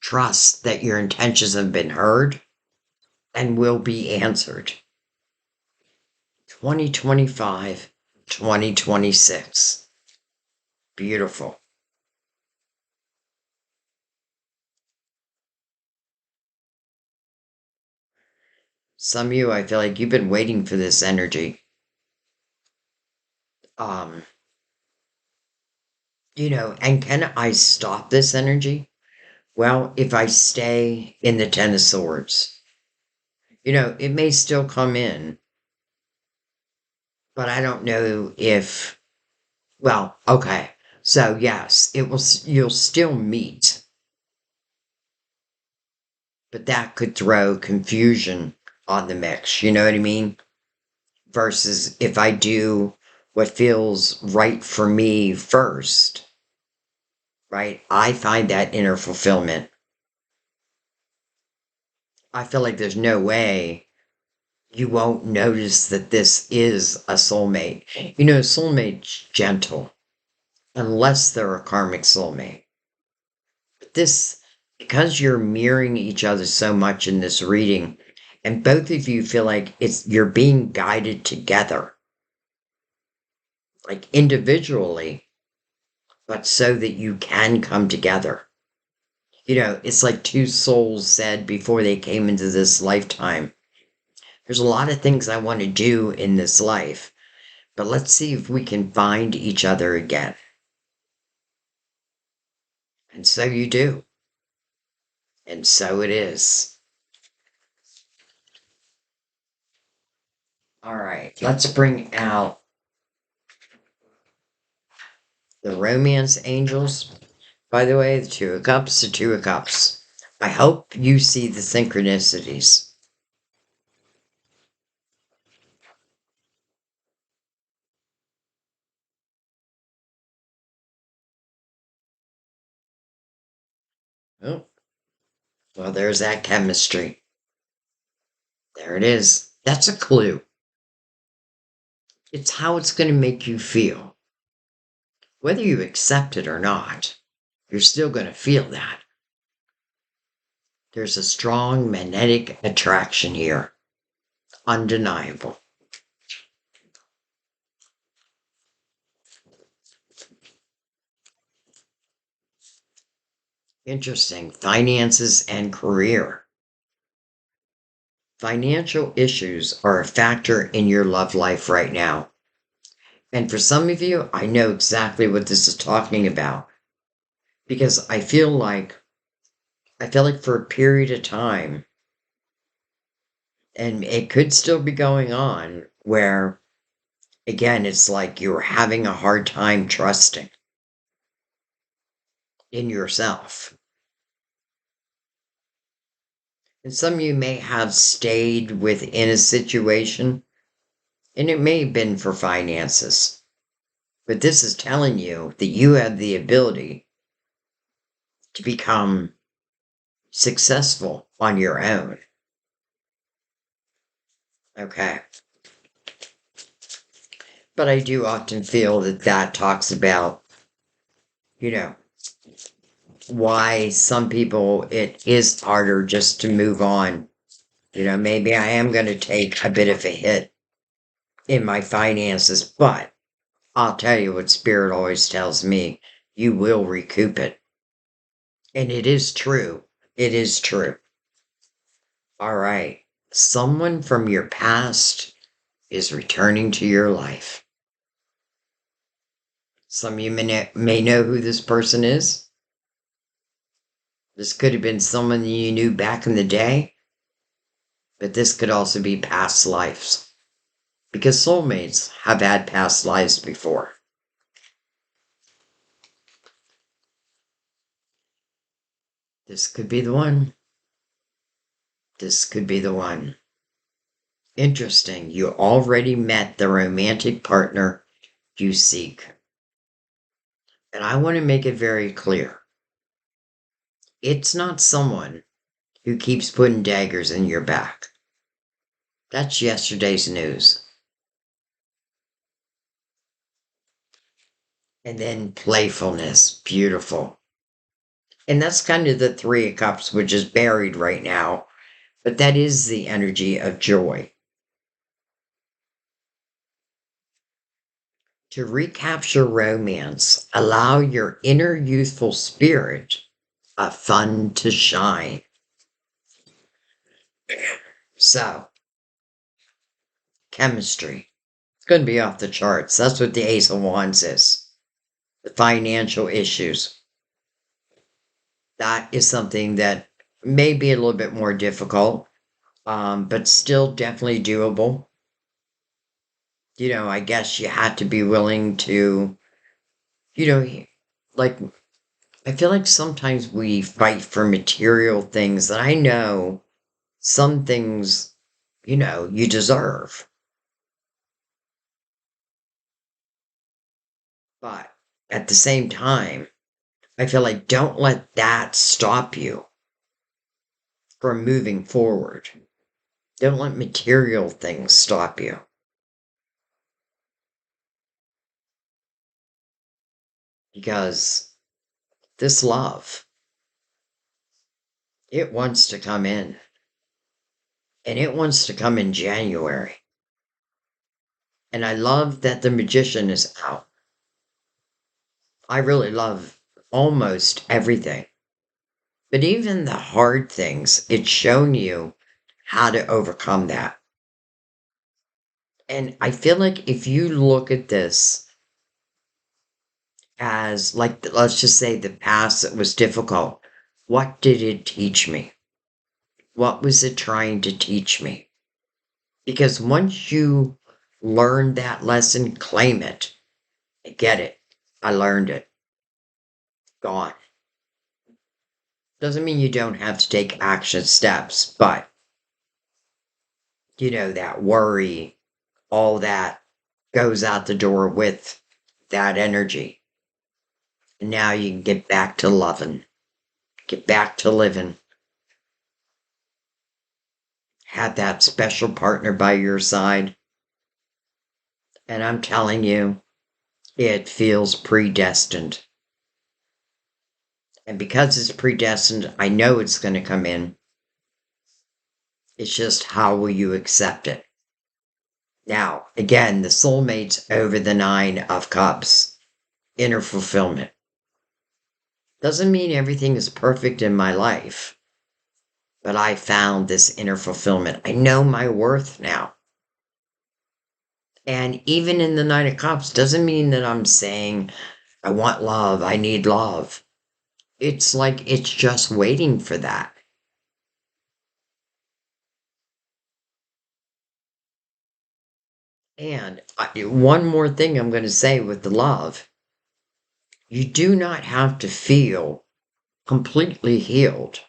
Speaker 1: Trust that your intentions have been heard and will be answered. 2025, 2026. Beautiful. Some of you, I feel like you've been waiting for this energy. Um, and can I stop this energy? Well, if I stay in the Ten of Swords, it may still come in, but I don't know if, well, okay. So yes, you'll still meet, but that could throw confusion on the mix. You know what I mean? Versus if I do what feels right for me first, right? I find that inner fulfillment. I feel like there's no way you won't notice that this is a soulmate. Soulmate's gentle, unless they're a karmic soulmate. But this, because you're mirroring each other so much in this reading, and both of you feel like you're being guided together, like individually, but so that you can come together. It's like two souls said before they came into this lifetime. There's a lot of things I want to do in this life, but let's see if we can find each other again. And so you do. And so it is. All right, let's bring out the romance angels. By the way, the Two of Cups, the Two of Cups. I hope you see the synchronicities. Oh, well, there's that chemistry. There it is. That's a clue. It's how it's going to make you feel. Whether you accept it or not, you're still going to feel that. There's a strong magnetic attraction here. Undeniable. Interesting. Finances and career. Financial issues are a factor in your love life right now. And for some of you, I know exactly what this is talking about. Because I feel like for a period of time, and it could still be going on, where again, it's like you're having a hard time trusting in yourself. And some of you may have stayed within a situation, and it may have been for finances. But this is telling you that you have the ability to become successful on your own. Okay. But I do often feel that that talks about, you know, why some people it is harder just to move on. Maybe I am going to take a bit of a hit in my finances, but I'll tell you what Spirit always tells me, you will recoup it. And it is true. It is true. All right. Someone from your past is returning to your life. Some of you may know who this person is. This could have been someone you knew back in the day, but this could also be past lives. Because soulmates have had past lives before. This could be the one. This could be the one. Interesting. You already met the romantic partner you seek. And I want to make it very clear. It's not someone who keeps putting daggers in your back. That's yesterday's news. And then playfulness. Beautiful. And that's kind of the Three of Cups, which is buried right now. But that is the energy of joy. To recapture romance, allow your inner youthful spirit of fun to shine. So, chemistry. It's going to be off the charts. That's what the Ace of Wands is. The financial issues. That is something that may be a little bit more difficult, but still definitely doable. I guess you have to be willing to, like, I feel like sometimes we fight for material things, and I know some things, you deserve. But at the same time, I feel like don't let that stop you from moving forward. Don't let material things stop you. Because this love, it wants to come in. And it wants to come in January. And I love that the Magician is out. I really love almost everything. But even the hard things, it's shown you how to overcome that. And I feel like if you look at this as, like, let's just say the past that was difficult, what did it teach me? What was it trying to teach me? Because once you learn that lesson, claim it. I get it. I learned it. Gone. Doesn't mean you don't have to take action steps, but, that worry, all that goes out the door with that energy. And now you can get back to loving, get back to living. Have that special partner by your side. And I'm telling you, it feels predestined. And because it's predestined, I know it's going to come in. It's just how will you accept it? Now, again, the soulmates over the Nine of Cups. Inner fulfillment. Doesn't mean everything is perfect in my life. But I found this inner fulfillment. I know my worth now. And even in the Nine of Cups doesn't mean that I'm saying, I want love, I need love. It's like it's just waiting for that. And one more thing I'm going to say with the love. You do not have to feel completely healed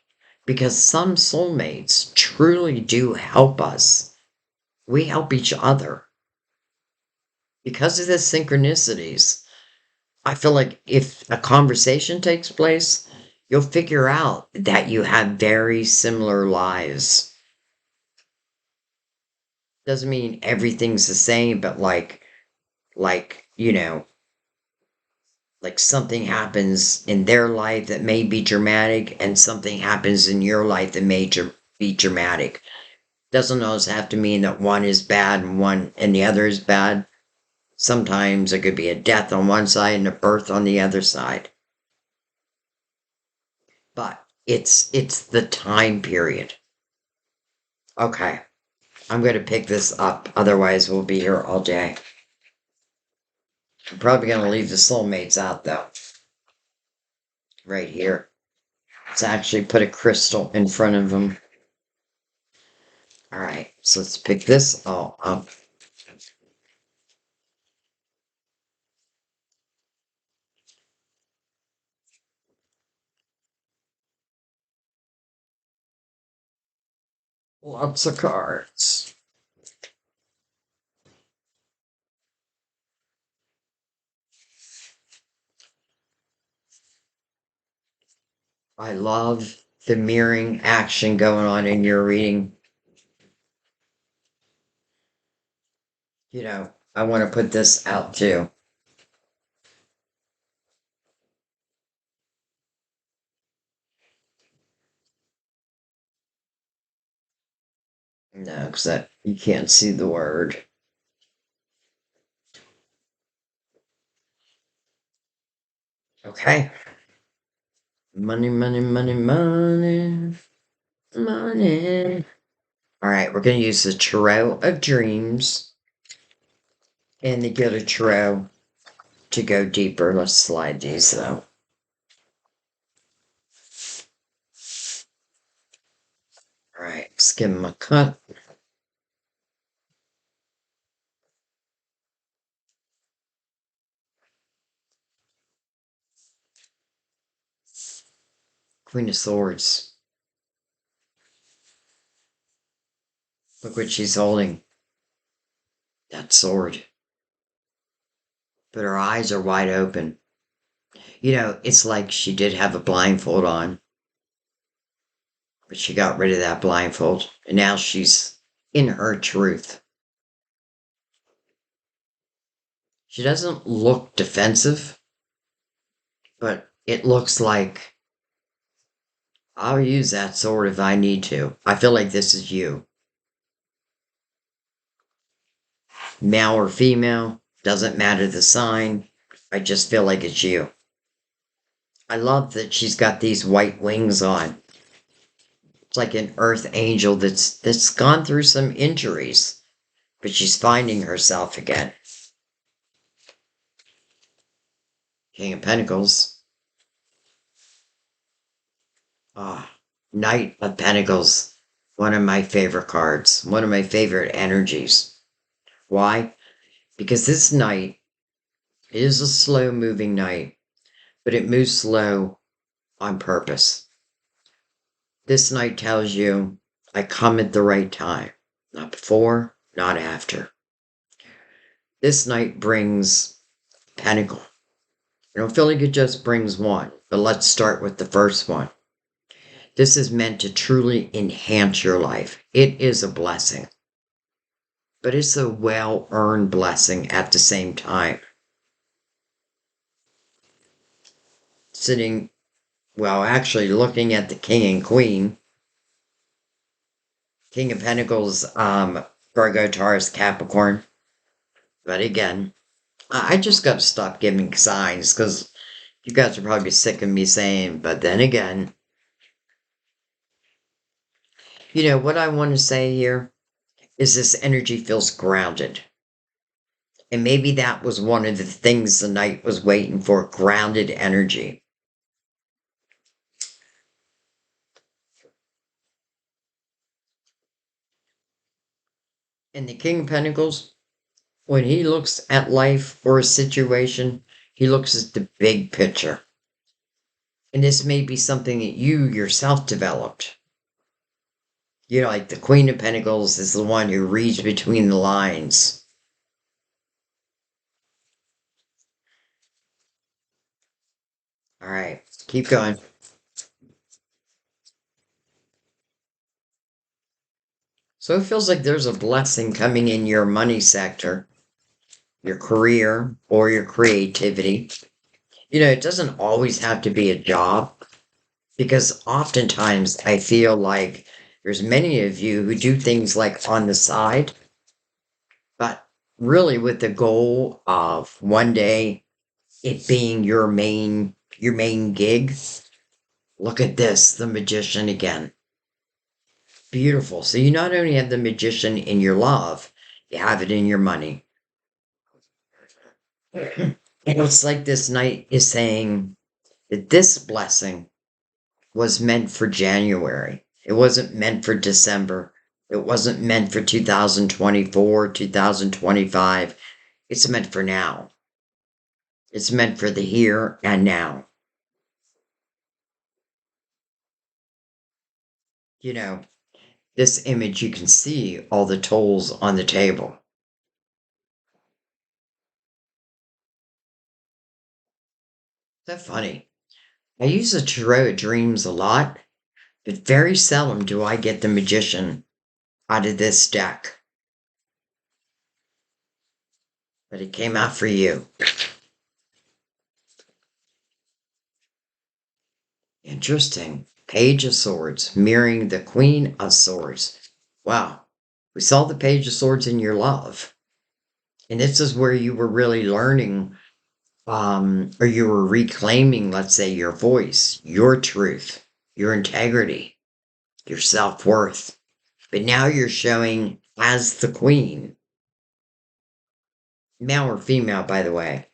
Speaker 1: because some soulmates truly do help us. We help each other. Because of the synchronicities, I feel like if a conversation takes place, you'll figure out that you have very similar lives. Doesn't mean everything's the same, but like something happens in their life that may be dramatic, and something happens in your life that may be dramatic. Doesn't always have to mean that one is bad and one and the other is bad. Sometimes there could be a death on one side and a birth on the other side. But it's the time period. Okay, I'm going to pick this up. Otherwise, we'll be here all day. I'm probably going to leave the soulmates out though. Right here. Let's actually put a crystal in front of them. All right, so let's pick this all up. Lots of cards. I love the mirroring action going on in your reading. I want to put this out too. No, because that you can't see the word. Okay. Money, money, money, money, money. All right, we're going to use the Tarot of Dreams and the Gilded Tarot to go deeper. Let's slide these though. All right, let's give them a cut. Queen of Swords. Look what she's holding. That sword. But her eyes are wide open. It's like she did have a blindfold on, but she got rid of that blindfold, and now she's in her truth. She doesn't look defensive, but it looks like I'll use that sword if I need to. I feel like this is you. Male or female, doesn't matter the sign. I just feel like it's you. I love that she's got these white wings on. It's like an earth angel that's gone through some injuries, but she's finding herself again. King of Pentacles. Ah, Knight of Pentacles. One of my favorite cards. One of my favorite energies. Why? Because this knight is a slow moving knight, but it moves slow on purpose. This knight tells you, I come at the right time. Not before, not after. This knight brings pentacle. I don't feel like it just brings one, but let's start with the first one. This is meant to truly enhance your life. It is a blessing, but it's a well-earned blessing at the same time. Actually looking at the king and queen. King of Pentacles, Virgo, Taurus, Capricorn. But again, I just got to stop giving signs because you guys are probably sick of me saying, but then again, what I want to say here is this energy feels grounded. And maybe that was one of the things the knight was waiting for, grounded energy. And the King of Pentacles, when he looks at life or a situation, he looks at the big picture. And this may be something that you yourself developed. Like the Queen of Pentacles is the one who reads between the lines. All right, keep going. So it feels like there's a blessing coming in your money sector, your career, or your creativity. It doesn't always have to be a job because oftentimes I feel like there's many of you who do things like on the side, but really with the goal of one day it being your main gig. Look at this, the magician again. Beautiful. So you not only have the magician in your love, you have it in your money. And it's like this night is saying that this blessing was meant for January. It wasn't meant for December. It wasn't meant for 2024, 2025. It's meant for now. It's meant for the here and now. You know, this image, you can see all the tolls on the table. So funny. I use the Tarot of Dreams a lot, but very seldom do I get the Magician out of this deck. But it came out for you. Interesting. Page of Swords, mirroring the Queen of Swords. Wow. We saw the Page of Swords in your love. And this is where you were really learning, or you were reclaiming, let's say, your voice, your truth, your integrity, your self-worth. But now you're showing as the queen, male or female, by the way.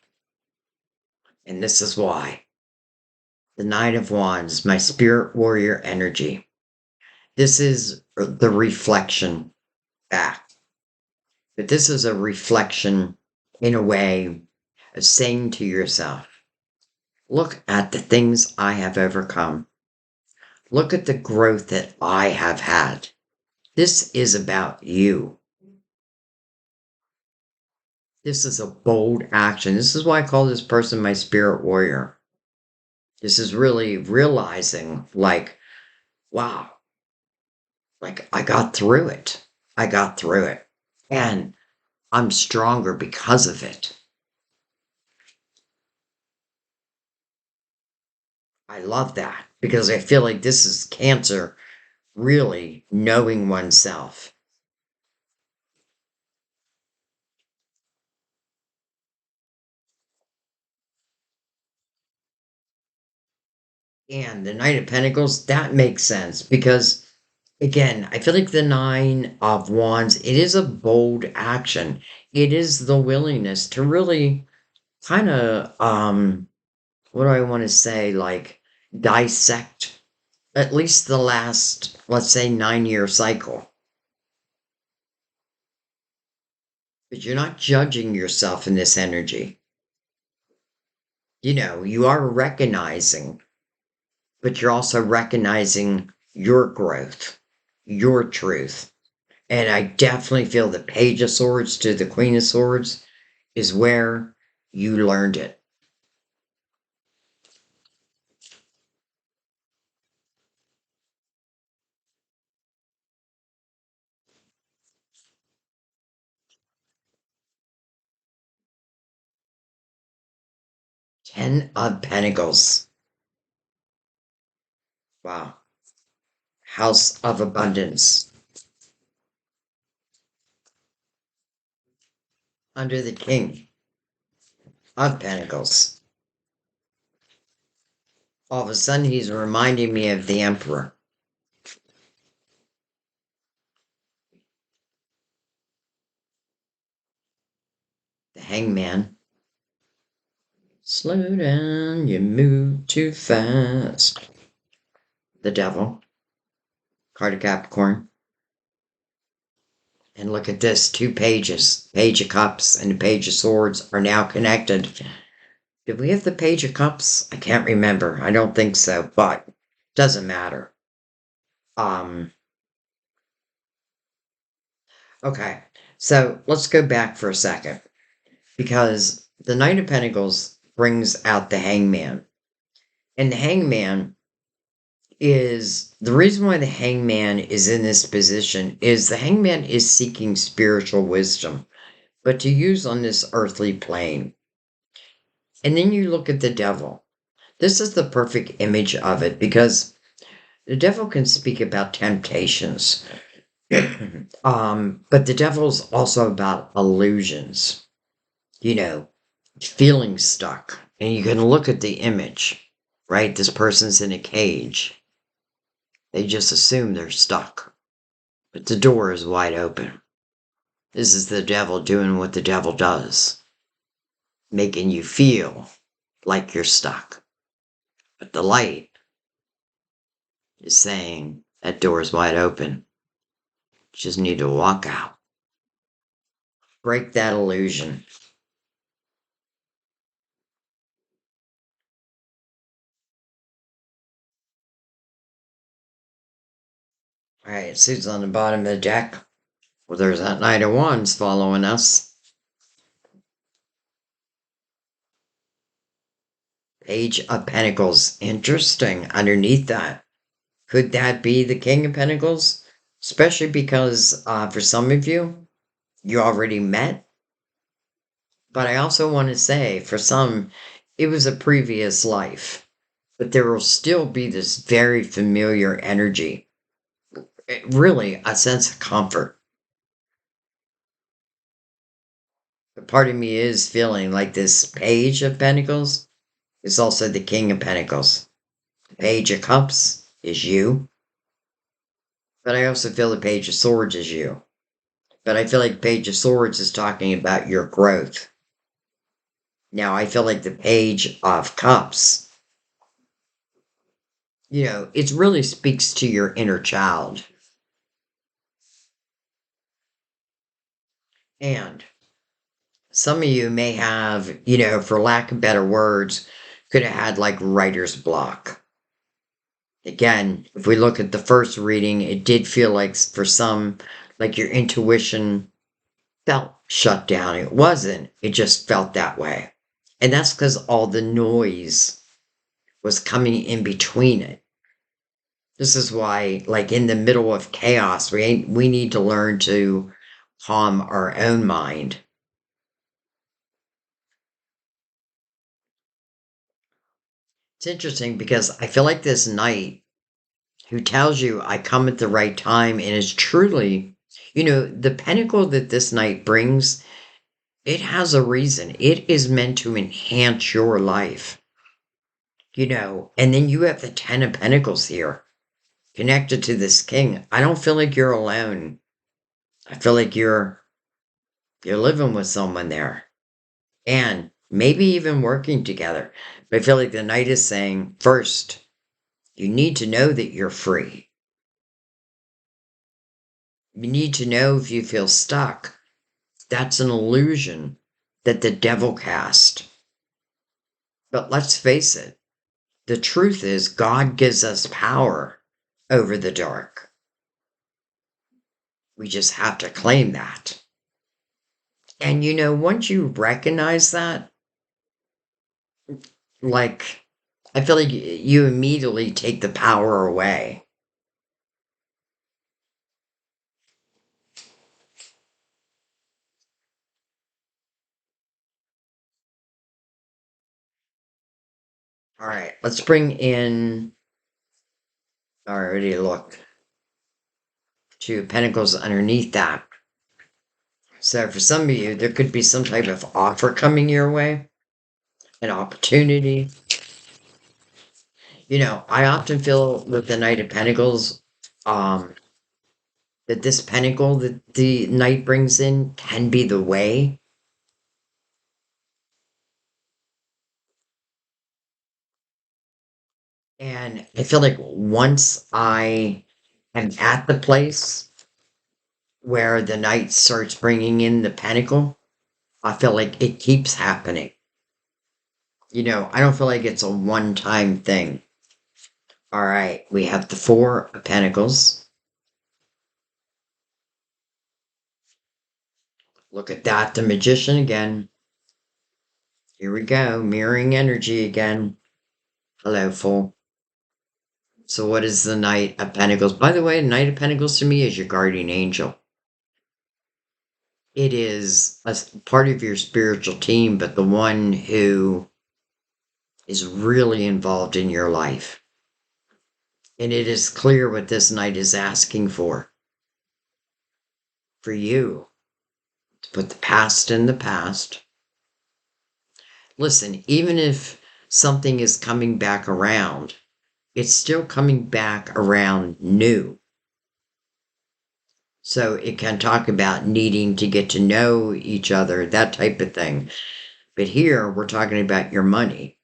Speaker 1: And this is why. The Knight of Wands, my spirit warrior energy. This is the reflection back. But this is a reflection in a way of saying to yourself, look at the things I have overcome. Look at the growth that I have had. This is about you. This is a bold action. This is why I call this person my spirit warrior. This is really realizing, like, wow, like I got through it. I got through it. And I'm stronger because of it. I love that because I feel like this is Cancer really knowing oneself. And the Knight of Pentacles, that makes sense because, again, I feel like the Nine of Wands, it is a bold action. It is the willingness to really kind of, what do I want to say, like dissect at least the last, let's say, 9-year cycle. But you're not judging yourself in this energy. You are recognizing, but you're also recognizing your growth, your truth. And I definitely feel the Page of Swords to the Queen of Swords is where you learned it. 10 of Pentacles. Wow. House of Abundance. Under the King of Pentacles. All of a sudden, he's reminding me of the Emperor. The Hangman. Slow down, you move too fast. The Devil. Card of Capricorn. And look at this, 2 pages. Page of Cups and the Page of Swords are now connected. Did we have the Page of Cups? I can't remember. I don't think so, but doesn't matter. Um, okay, so let's go back for a second because the Knight of Pentacles brings out the Hangman. And the hangman is the reason why the hangman is in this position is the hangman is seeking spiritual wisdom, but to use on this earthly plane. And then you look at the devil. This is the perfect image of it because the devil can speak about temptations. But the devil's also about illusions, you know, feeling stuck. And you can look at the image, right? This person's in a cage. They just assume they're stuck, but the door is wide open. This is the devil doing what the devil does, making you feel like you're stuck. But the light is saying that door is wide open. You just need to walk out. Break that illusion. All right, Sue's on the bottom of the deck. Well, there's that Knight of Wands following us. Page of Pentacles. Interesting. Underneath that. Could that be the King of Pentacles? Especially because for some of you, you already met. But I also want to say, for some, it was a previous life. But there will still be this very familiar energy. Really, a sense of comfort. But part of me is feeling like this Page of Pentacles is also the King of Pentacles. The Page of Cups is you. But I also feel the Page of Swords is you. But I feel like Page of Swords is talking about your growth. Now, I feel like the Page of Cups, it really speaks to your inner child. And some of you may have, for lack of better words, could have had like writer's block. Again, if we look at the first reading, it did feel like for some, like your intuition felt shut down. It wasn't, it just felt that way. And that's because all the noise was coming in between it. This is why, like in the middle of chaos, we need to learn to calm our own mind. It's interesting because I feel like this knight who tells you I come at the right time and is truly, the pinnacle that this knight brings, it has a reason. It is meant to enhance your life, and then you have the Ten of Pentacles here connected to this king. I don't feel like you're alone. I feel like you're living with someone there and maybe even working together. But I feel like the knight is saying, first, you need to know that you're free. You need to know if you feel stuck. That's an illusion that the devil cast. But let's face it, the truth is God gives us power over the dark. We just have to claim that. And once you recognize that, like, I feel like you immediately take the power away. All right, let's bring in. I already looked. Two of Pentacles underneath that. So for some of you, there could be some type of offer coming your way, an opportunity. I often feel with the Knight of Pentacles, um, that this pentacle that the knight brings in can be the way. And I feel like once I am at the place where the knight starts bringing in the pentacle, I feel like it keeps happening. I don't feel like it's a one-time thing. All right, we have the Four of Pentacles. Look at that, the Magician again. Here we go, mirroring energy again. Hello, Fool. So, what is the Knight of Pentacles? By the way, Knight of Pentacles to me is your guardian angel. It is a part of your spiritual team, but the one who is really involved in your life. And it is clear what this Knight is asking for you to put the past in the past. Listen, even if something is coming back around, it's still coming back around new. So it can talk about needing to get to know each other, that type of thing. But here we're talking about your money.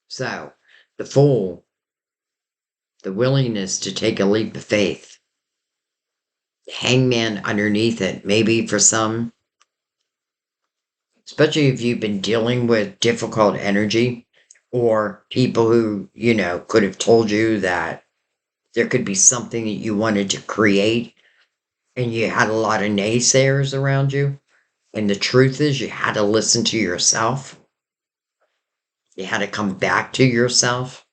Speaker 1: So the Fool, the willingness to take a leap of faith, the Hangman underneath it, maybe for some, especially if you've been dealing with difficult energy or people who, could have told you that there could be something that you wanted to create and you had a lot of naysayers around you. And the truth is, you had to listen to yourself. You had to come back to yourself.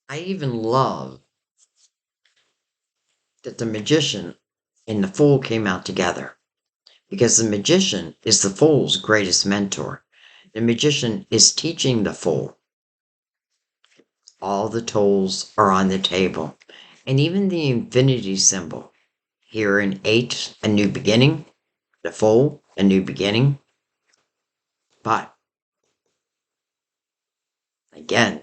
Speaker 1: I even love that the magician and the Fool came out together because the magician is the Fool's greatest mentor. The magician is teaching the Fool. All the tools are on the table. And even the infinity symbol. Here in 8, a new beginning. The Fool, a new beginning. But, again,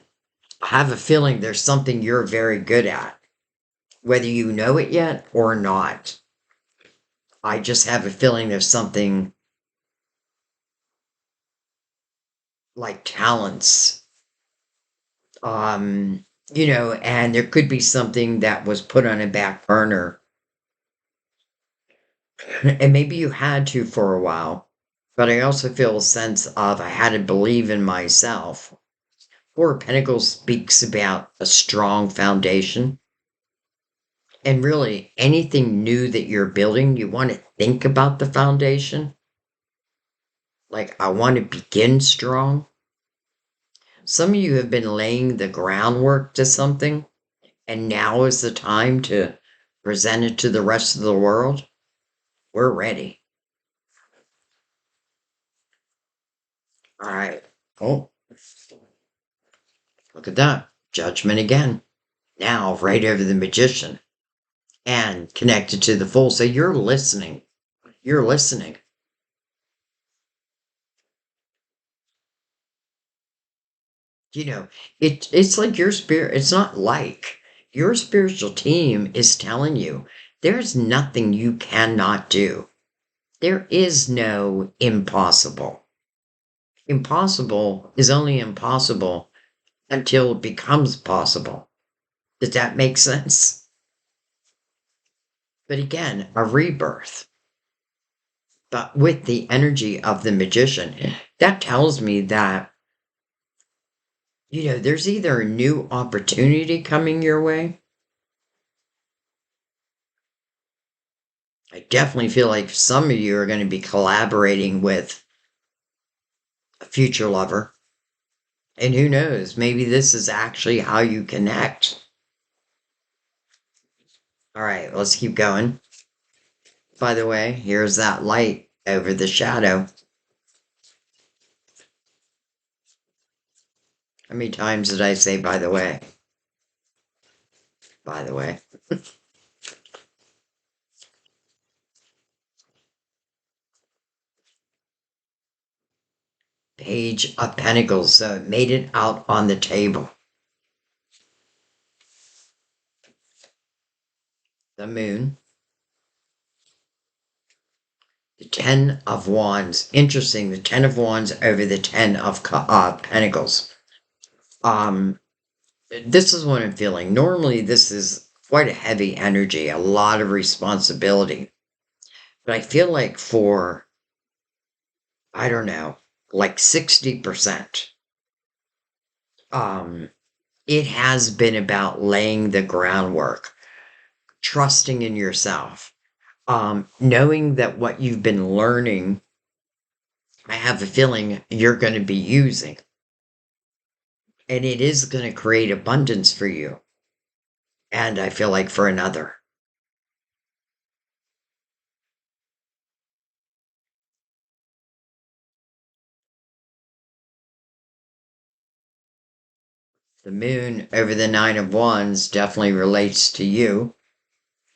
Speaker 1: I have a feeling there's something you're very good at. Whether you know it yet or not. I just have a feeling there's something like talents. And there could be something that was put on a back burner. And maybe you had to for a while. But I also feel a sense of I had to believe in myself. Four of Pentacles speaks about a strong foundation. And really, anything new that you're building, you want to think about the foundation. Like, I want to begin strong. Some of you have been laying the groundwork to something, and now is the time to present it to the rest of the world. We're ready. All right. Oh, look at that. Judgment again. Now, right over the magician and connected to the Fool. So you're listening. You're listening. It's like your spirit. It's not like your spiritual team is telling you there's nothing you cannot do. There is no impossible. Impossible is only impossible until it becomes possible. Does that make sense? But again, a rebirth. But with the energy of the magician, that tells me that, there's either a new opportunity coming your way. I definitely feel like some of you are going to be collaborating with a future lover. And who knows, maybe this is actually how you connect. All right, let's keep going. By the way, here's that light over the shadow. How many times did I say, by the way? By the way. Page of Pentacles, so it made it out on the table. The Moon. The Ten of Wands. Interesting, the Ten of Wands over the Ten of Pentacles. This is what I'm feeling. Normally, this is quite a heavy energy, a lot of responsibility. But I feel like for, I don't know, like 60%, it has been about laying the groundwork, trusting in yourself, knowing that what you've been learning I have a feeling you're going to be using. And it is going to create abundance for you. And I feel like for another. The moon over the Nine of Wands definitely relates to you,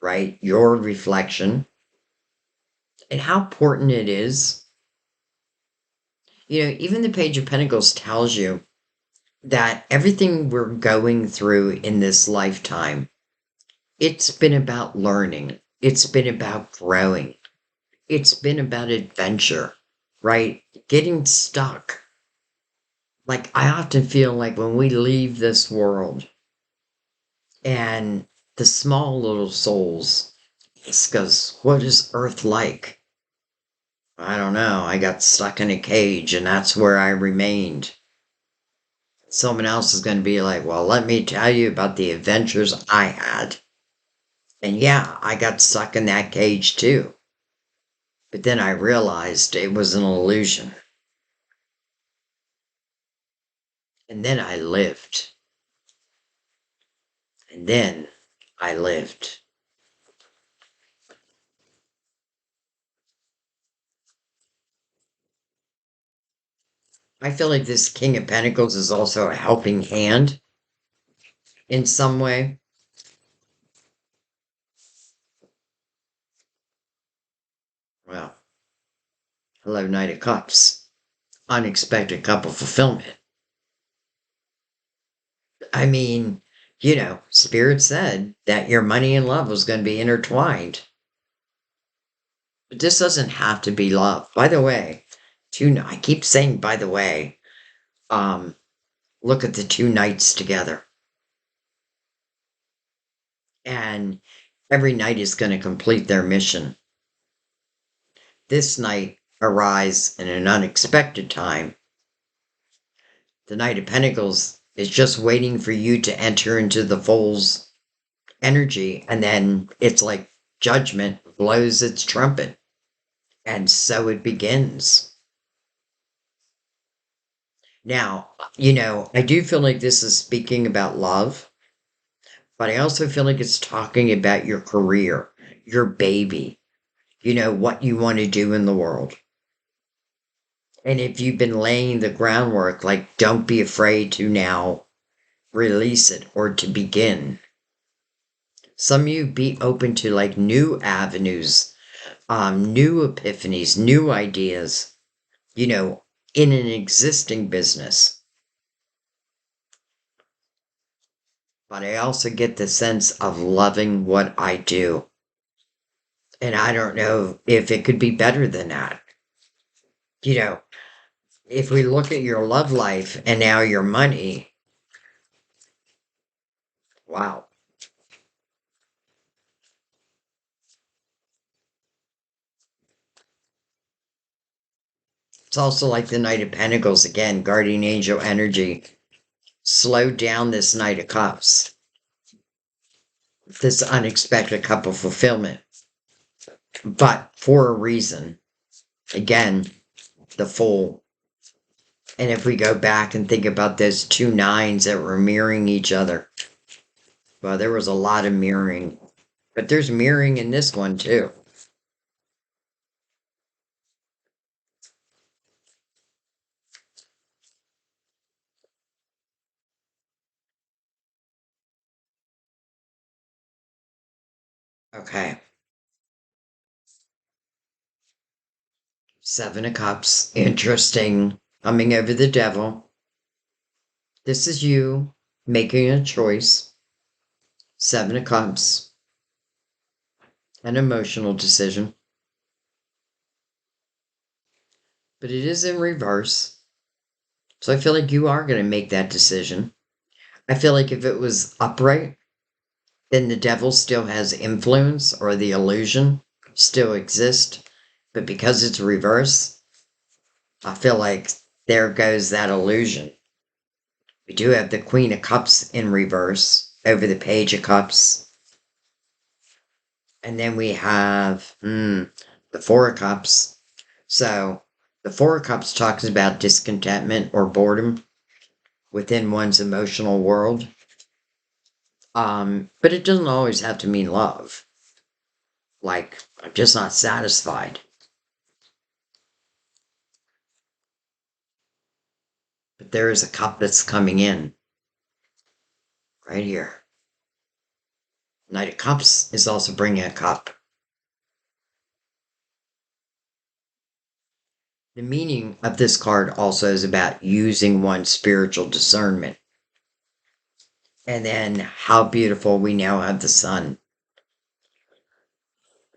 Speaker 1: right? Your reflection and how important it is. Even the Page of Pentacles tells you that everything we're going through in this lifetime, it's been about learning. It's been about growing. It's been about adventure, right? Getting stuck. Like, I often feel like when we leave this world and the small little souls ask us, what is Earth like? I don't know. I got stuck in a cage and that's where I remained. Someone else is going to be like, well, let me tell you about the adventures I had. And yeah, I got stuck in that cage too. But then I realized it was an illusion. And then I lived. And then I lived. I feel like this King of Pentacles is also a helping hand in some way. Well, hello, Knight of Cups. Unexpected couple fulfillment. I mean, Spirit said that your money and love was going to be intertwined. But this doesn't have to be love. By the way, I keep saying, by the way, um, look at the two knights together. And every knight is going to complete their mission. This knight arrives in an unexpected time. The Knight of Pentacles is just waiting for you to enter into the fool's energy, and then it's like judgment blows its trumpet. And so it begins. Now, I do feel like this is speaking about love, but I also feel like it's talking about your career, your baby, what you want to do in the world. And if you've been laying the groundwork, like, don't be afraid to now release it or to begin. Some of you be open to like new avenues, new epiphanies, new ideas, in an existing business. But I also get the sense of loving what I do. And I don't know if it could be better than that. You know, if we look at your love life and now your money, wow. It's also like the Knight of Pentacles again, guardian angel energy. Slow down this Knight of Cups. This unexpected couple fulfillment. But for a reason. Again, the Fool. And if we go back and think about those two nines that were mirroring each other, well, there was a lot of mirroring. But there's mirroring in this one too. Okay. Seven of Cups. Interesting. Coming over the Devil. This is you making a choice. Seven of Cups. An emotional decision. But it is in reverse. So I feel like you are going to make that decision. I feel like if it was upright, then the devil still has influence or the illusion still exists. But because it's reverse, I feel like there goes that illusion. We do have the Queen of Cups in reverse over the Page of Cups. And then we have the Four of Cups. So The Four of Cups talks about discontentment or boredom within one's emotional world. But it doesn't always have to mean love. Like, I'm just not satisfied. But there is a cup that's coming in right here. Knight of Cups is also bringing a cup. The meaning of this card also is about using one's spiritual discernment. And then how beautiful we now have the sun.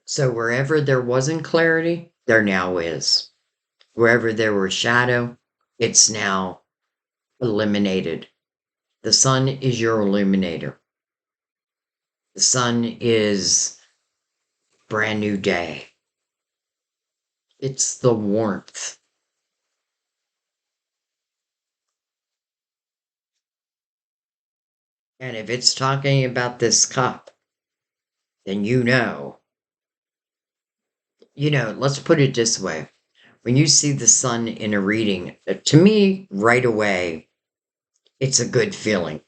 Speaker 1: So wherever there wasn't clarity, there now is. Wherever there was shadow, it's now eliminated. The sun is your illuminator. The sun is brand new day. It's the warmth. And if it's talking about this cup, then let's put it this way. When you see the sun in a reading, to me, right away, it's a good feeling.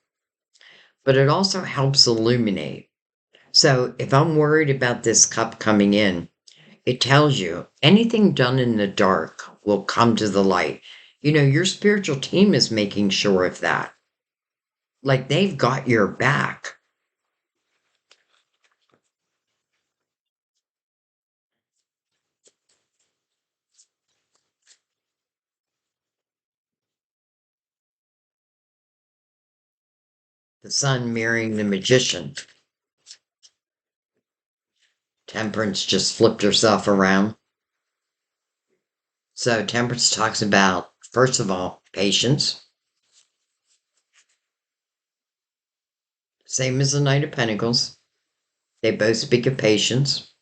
Speaker 1: But it also helps illuminate. So if I'm worried about this cup coming in, it tells you anything done in the dark will come to the light. Your spiritual team is making sure of that. Like they've got your back. The sun mirroring the magician. Temperance just flipped herself around. So Temperance talks about, first of all, patience. Same as the Knight of Pentacles. They both speak of patience.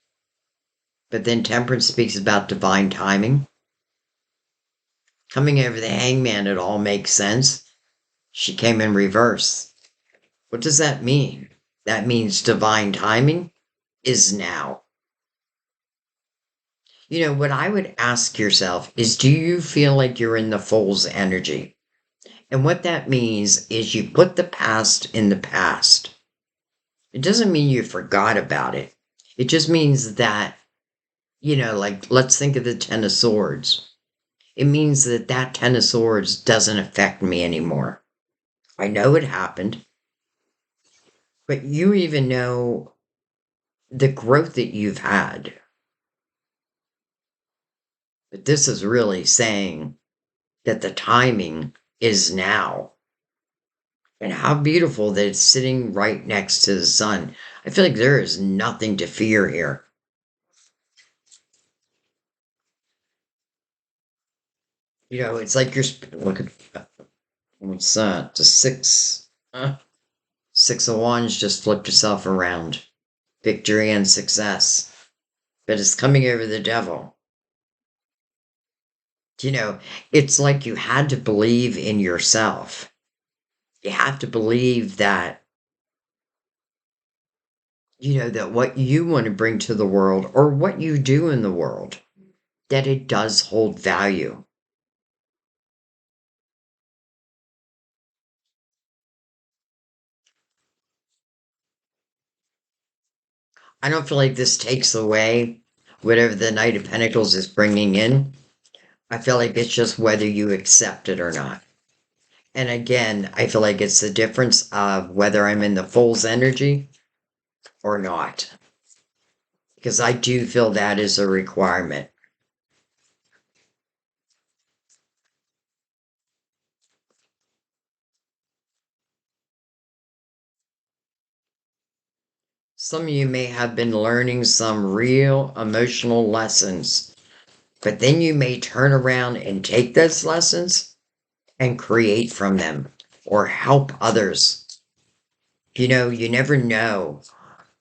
Speaker 1: But then Temperance speaks about divine timing. Coming over the Hangman, it all makes sense. She came in reverse. What does that mean? That means divine timing is now. What I would ask yourself is, do you feel like you're in the Fool's energy? And what that means is you put the past in the past. It doesn't mean you forgot about it. It just means that, like, let's think of the Ten of Swords. It means that that Ten of Swords doesn't affect me anymore. I know it happened, but you even know the growth that you've had. But this is really saying that the timing is now. And how beautiful that it's sitting right next to the sun. I feel like there is nothing to fear here. It's like look at, what's that? The six of wands just flipped itself around. Victory and success. But it's coming over the devil. It's like you had to believe in yourself. You have to believe that, that what you want to bring to the world or what you do in the world, that it does hold value. I don't feel like this takes away whatever the Knight of Pentacles is bringing in. I feel like it's just whether you accept it or not. And again, I feel like it's the difference of whether I'm in the Fool's energy or not. Because I do feel that is a requirement. Some of you may have been learning some real emotional lessons, but then you may turn around and take those lessons and create from them or help others. You never know.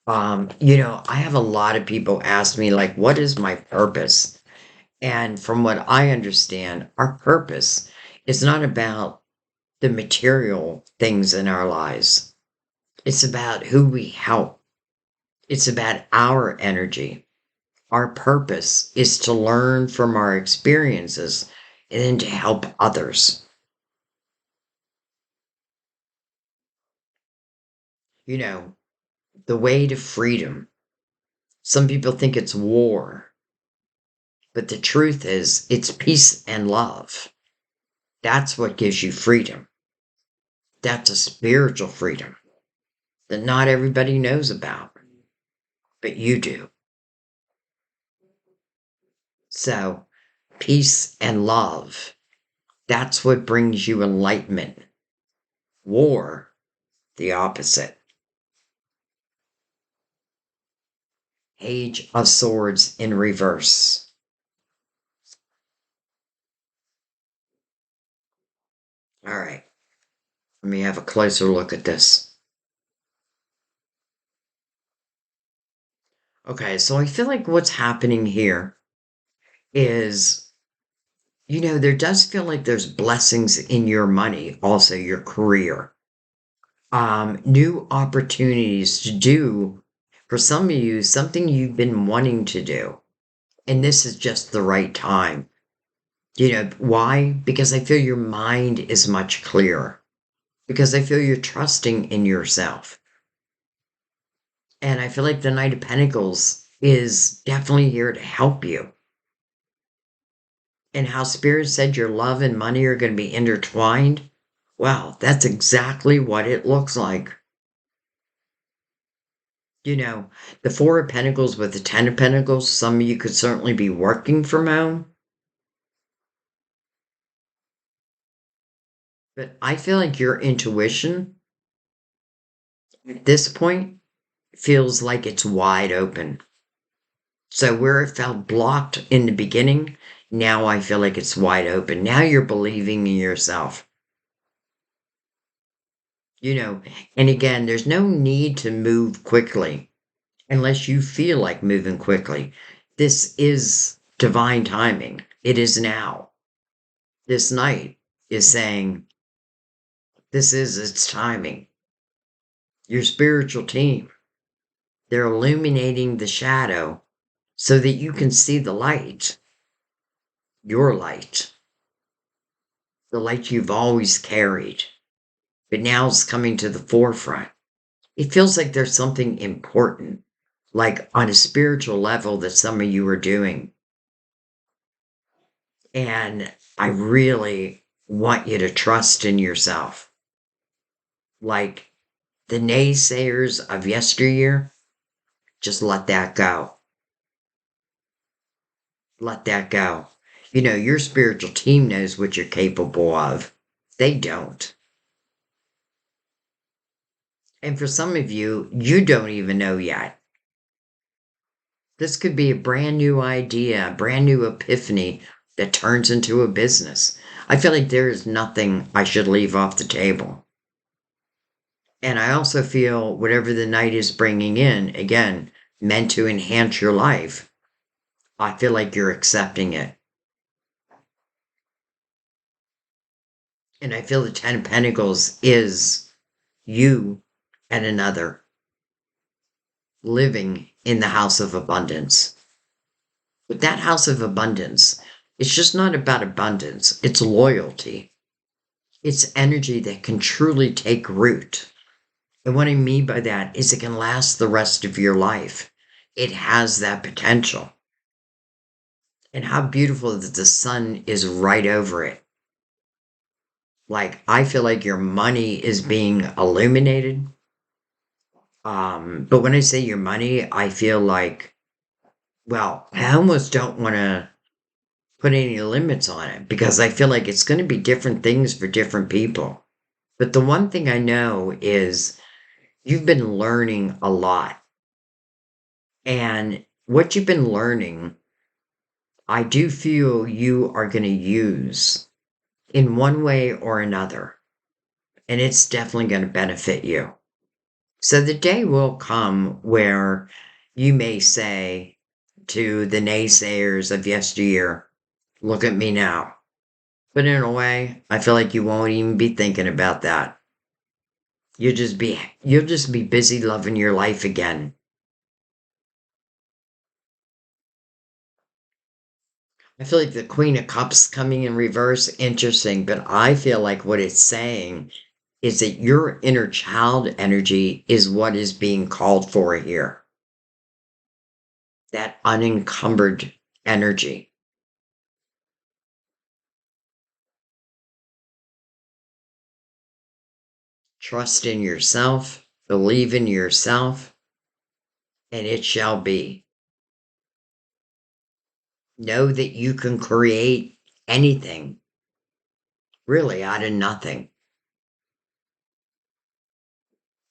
Speaker 1: I have a lot of people ask me, like, what is my purpose? And from what I understand, our purpose is not about the material things in our lives. It's about who we help. It's about our energy. Our purpose is to learn from our experiences and then to help others. You know, the way to freedom. Some people think it's war, but the truth is it's peace and love. That's what gives you freedom. That's a spiritual freedom that not everybody knows about, but you do. So, peace and love, that's what brings you enlightenment. War, the opposite. Page of Swords in reverse. All right, let me have a closer look at this. Okay, so I feel like what's happening here is, there does feel like there's blessings in your money, also your career. New opportunities to do, for some of you, something you've been wanting to do. And this is just the right time. Why? Because I feel your mind is much clearer. Because I feel you're trusting in yourself. And I feel like the Knight of Pentacles is definitely here to help you. And how Spirit said your love and money are going to be intertwined. Wow, that's exactly what it looks like. The Four of Pentacles with the Ten of Pentacles, some of you could certainly be working from home. But I feel like your intuition at this point feels like it's wide open. So where it felt blocked in the beginning, now I feel like it's wide open. Now you're believing in yourself. And again, there's no need to move quickly unless you feel like moving quickly. This is divine timing. It is now. This night is saying, this is its timing. Your spiritual team, they're illuminating the shadow so that you can see the light. Your light. The light you've always carried. But now it's coming to the forefront. It feels like there's something important, like on a spiritual level, that some of you are doing. And I really want you to trust in yourself. Like the naysayers of yesteryear, just let that go. Let that go. Your spiritual team knows what you're capable of. They don't. And for some of you, you don't even know yet. This could be a brand new idea, a brand new epiphany that turns into a business. I feel like there is nothing I should leave off the table. And I also feel whatever the night is bringing in, again, meant to enhance your life, I feel like you're accepting it. And I feel the Ten of Pentacles is you and another living in the house of abundance. But that house of abundance, it's just not about abundance, it's loyalty. It's energy that can truly take root. And what I mean by that is it can last the rest of your life. It has that potential. And how beautiful that the sun is right over it. Like, I feel like your money is being illuminated. But when I say your money, I feel like, well, I almost don't want to put any limits on it because I feel like it's going to be different things for different people. But the one thing I know is you've been learning a lot. And what you've been learning, I do feel you are going to use in one way or another. And it's definitely going to benefit you. So the day will come where you may say to the naysayers of yesteryear, look at me now. But in a way, I feel like you won't even be thinking about that. You'll just be busy loving your life again. I feel like the Queen of Cups coming in reverse, interesting, but I feel like what it's saying is that your inner child energy is what is being called for here. That unencumbered energy. Trust in yourself, believe in yourself, and it shall be. Know that you can create anything, really, out of nothing.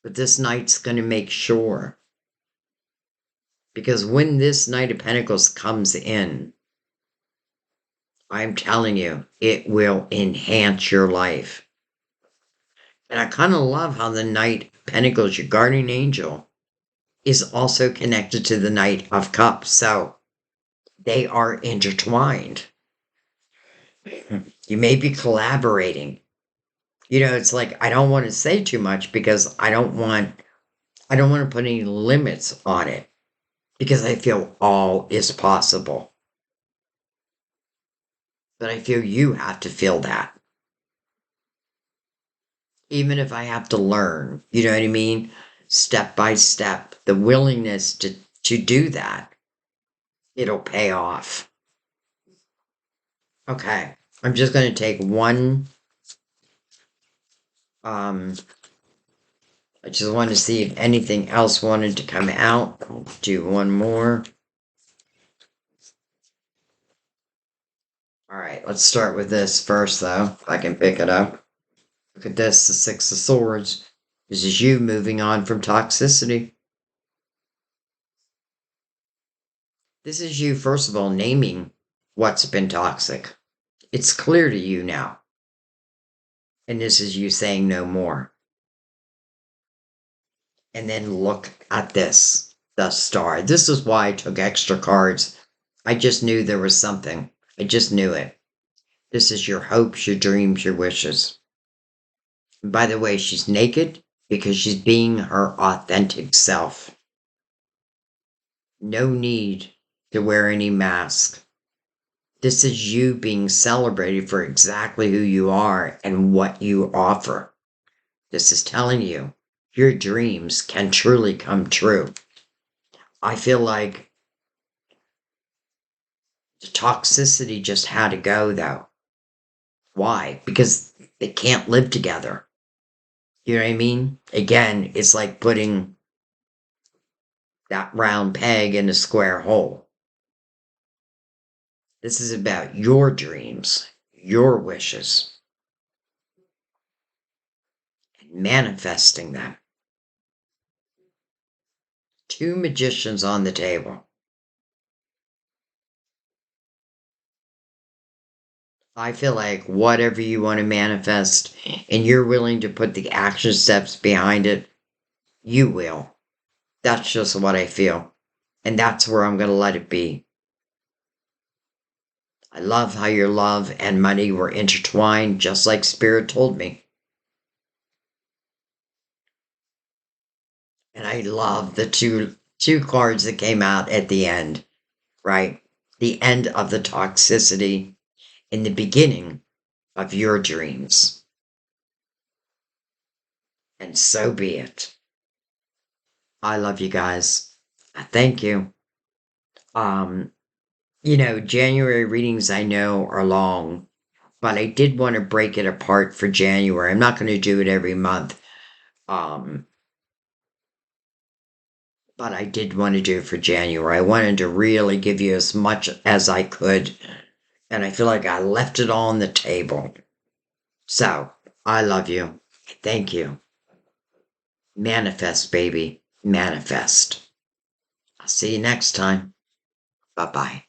Speaker 1: But this night's going to make sure. Because when this Knight of Pentacles comes in, I'm telling you, it will enhance your life. And I kind of love how the Knight of Pentacles, your guardian angel, is also connected to the Knight of Cups. So they are intertwined. You may be collaborating. You know, it's like I don't want to say too much because I don't want to put any limits on it because I feel all is possible. But I feel you have to feel that. Even if I have to learn, you know what I mean? Step by step, the willingness to do that, it'll pay off. Okay. I'm just going to take one. I just wanted to see if anything else wanted to come out. I'll do one more. All right, let's start with this first, though, if I can pick it up. Look at this, the Six of Swords. This is you moving on from toxicity. This is you, first of all, naming what's been toxic. It's clear to you now. And this is you saying no more. And then look at this, the Star. This is why I took extra cards. I just knew there was something. I just knew it. This is your hopes, your dreams, your wishes. And by the way, she's naked because she's being her authentic self. No need to wear any mask. This is you being celebrated for exactly who you are and what you offer. This is telling you your dreams can truly come true. I feel like the toxicity just had to go, though. Why? Because they can't live together. You know what I mean? Again, it's like putting that round peg in a square hole. This is about your dreams, your wishes, and manifesting them. Two magicians on the table. I feel like whatever you want to manifest and you're willing to put the action steps behind it, you will. That's just what I feel. And that's where I'm going to let it be. I love how your love and money were intertwined, just like Spirit told me. And I love the two cards that came out at the end, right? The end of the toxicity and the beginning of your dreams. And so be it. I love you guys. Thank you. January readings I know are long, but I did want to break it apart for January. I'm not going to do it every month. Um, but I did want to do it for January. I wanted to really give you as much as I could, and I feel like I left it all on the table. So, I love you. Thank you. Manifest, baby. Manifest. I'll see you next time. Bye-bye.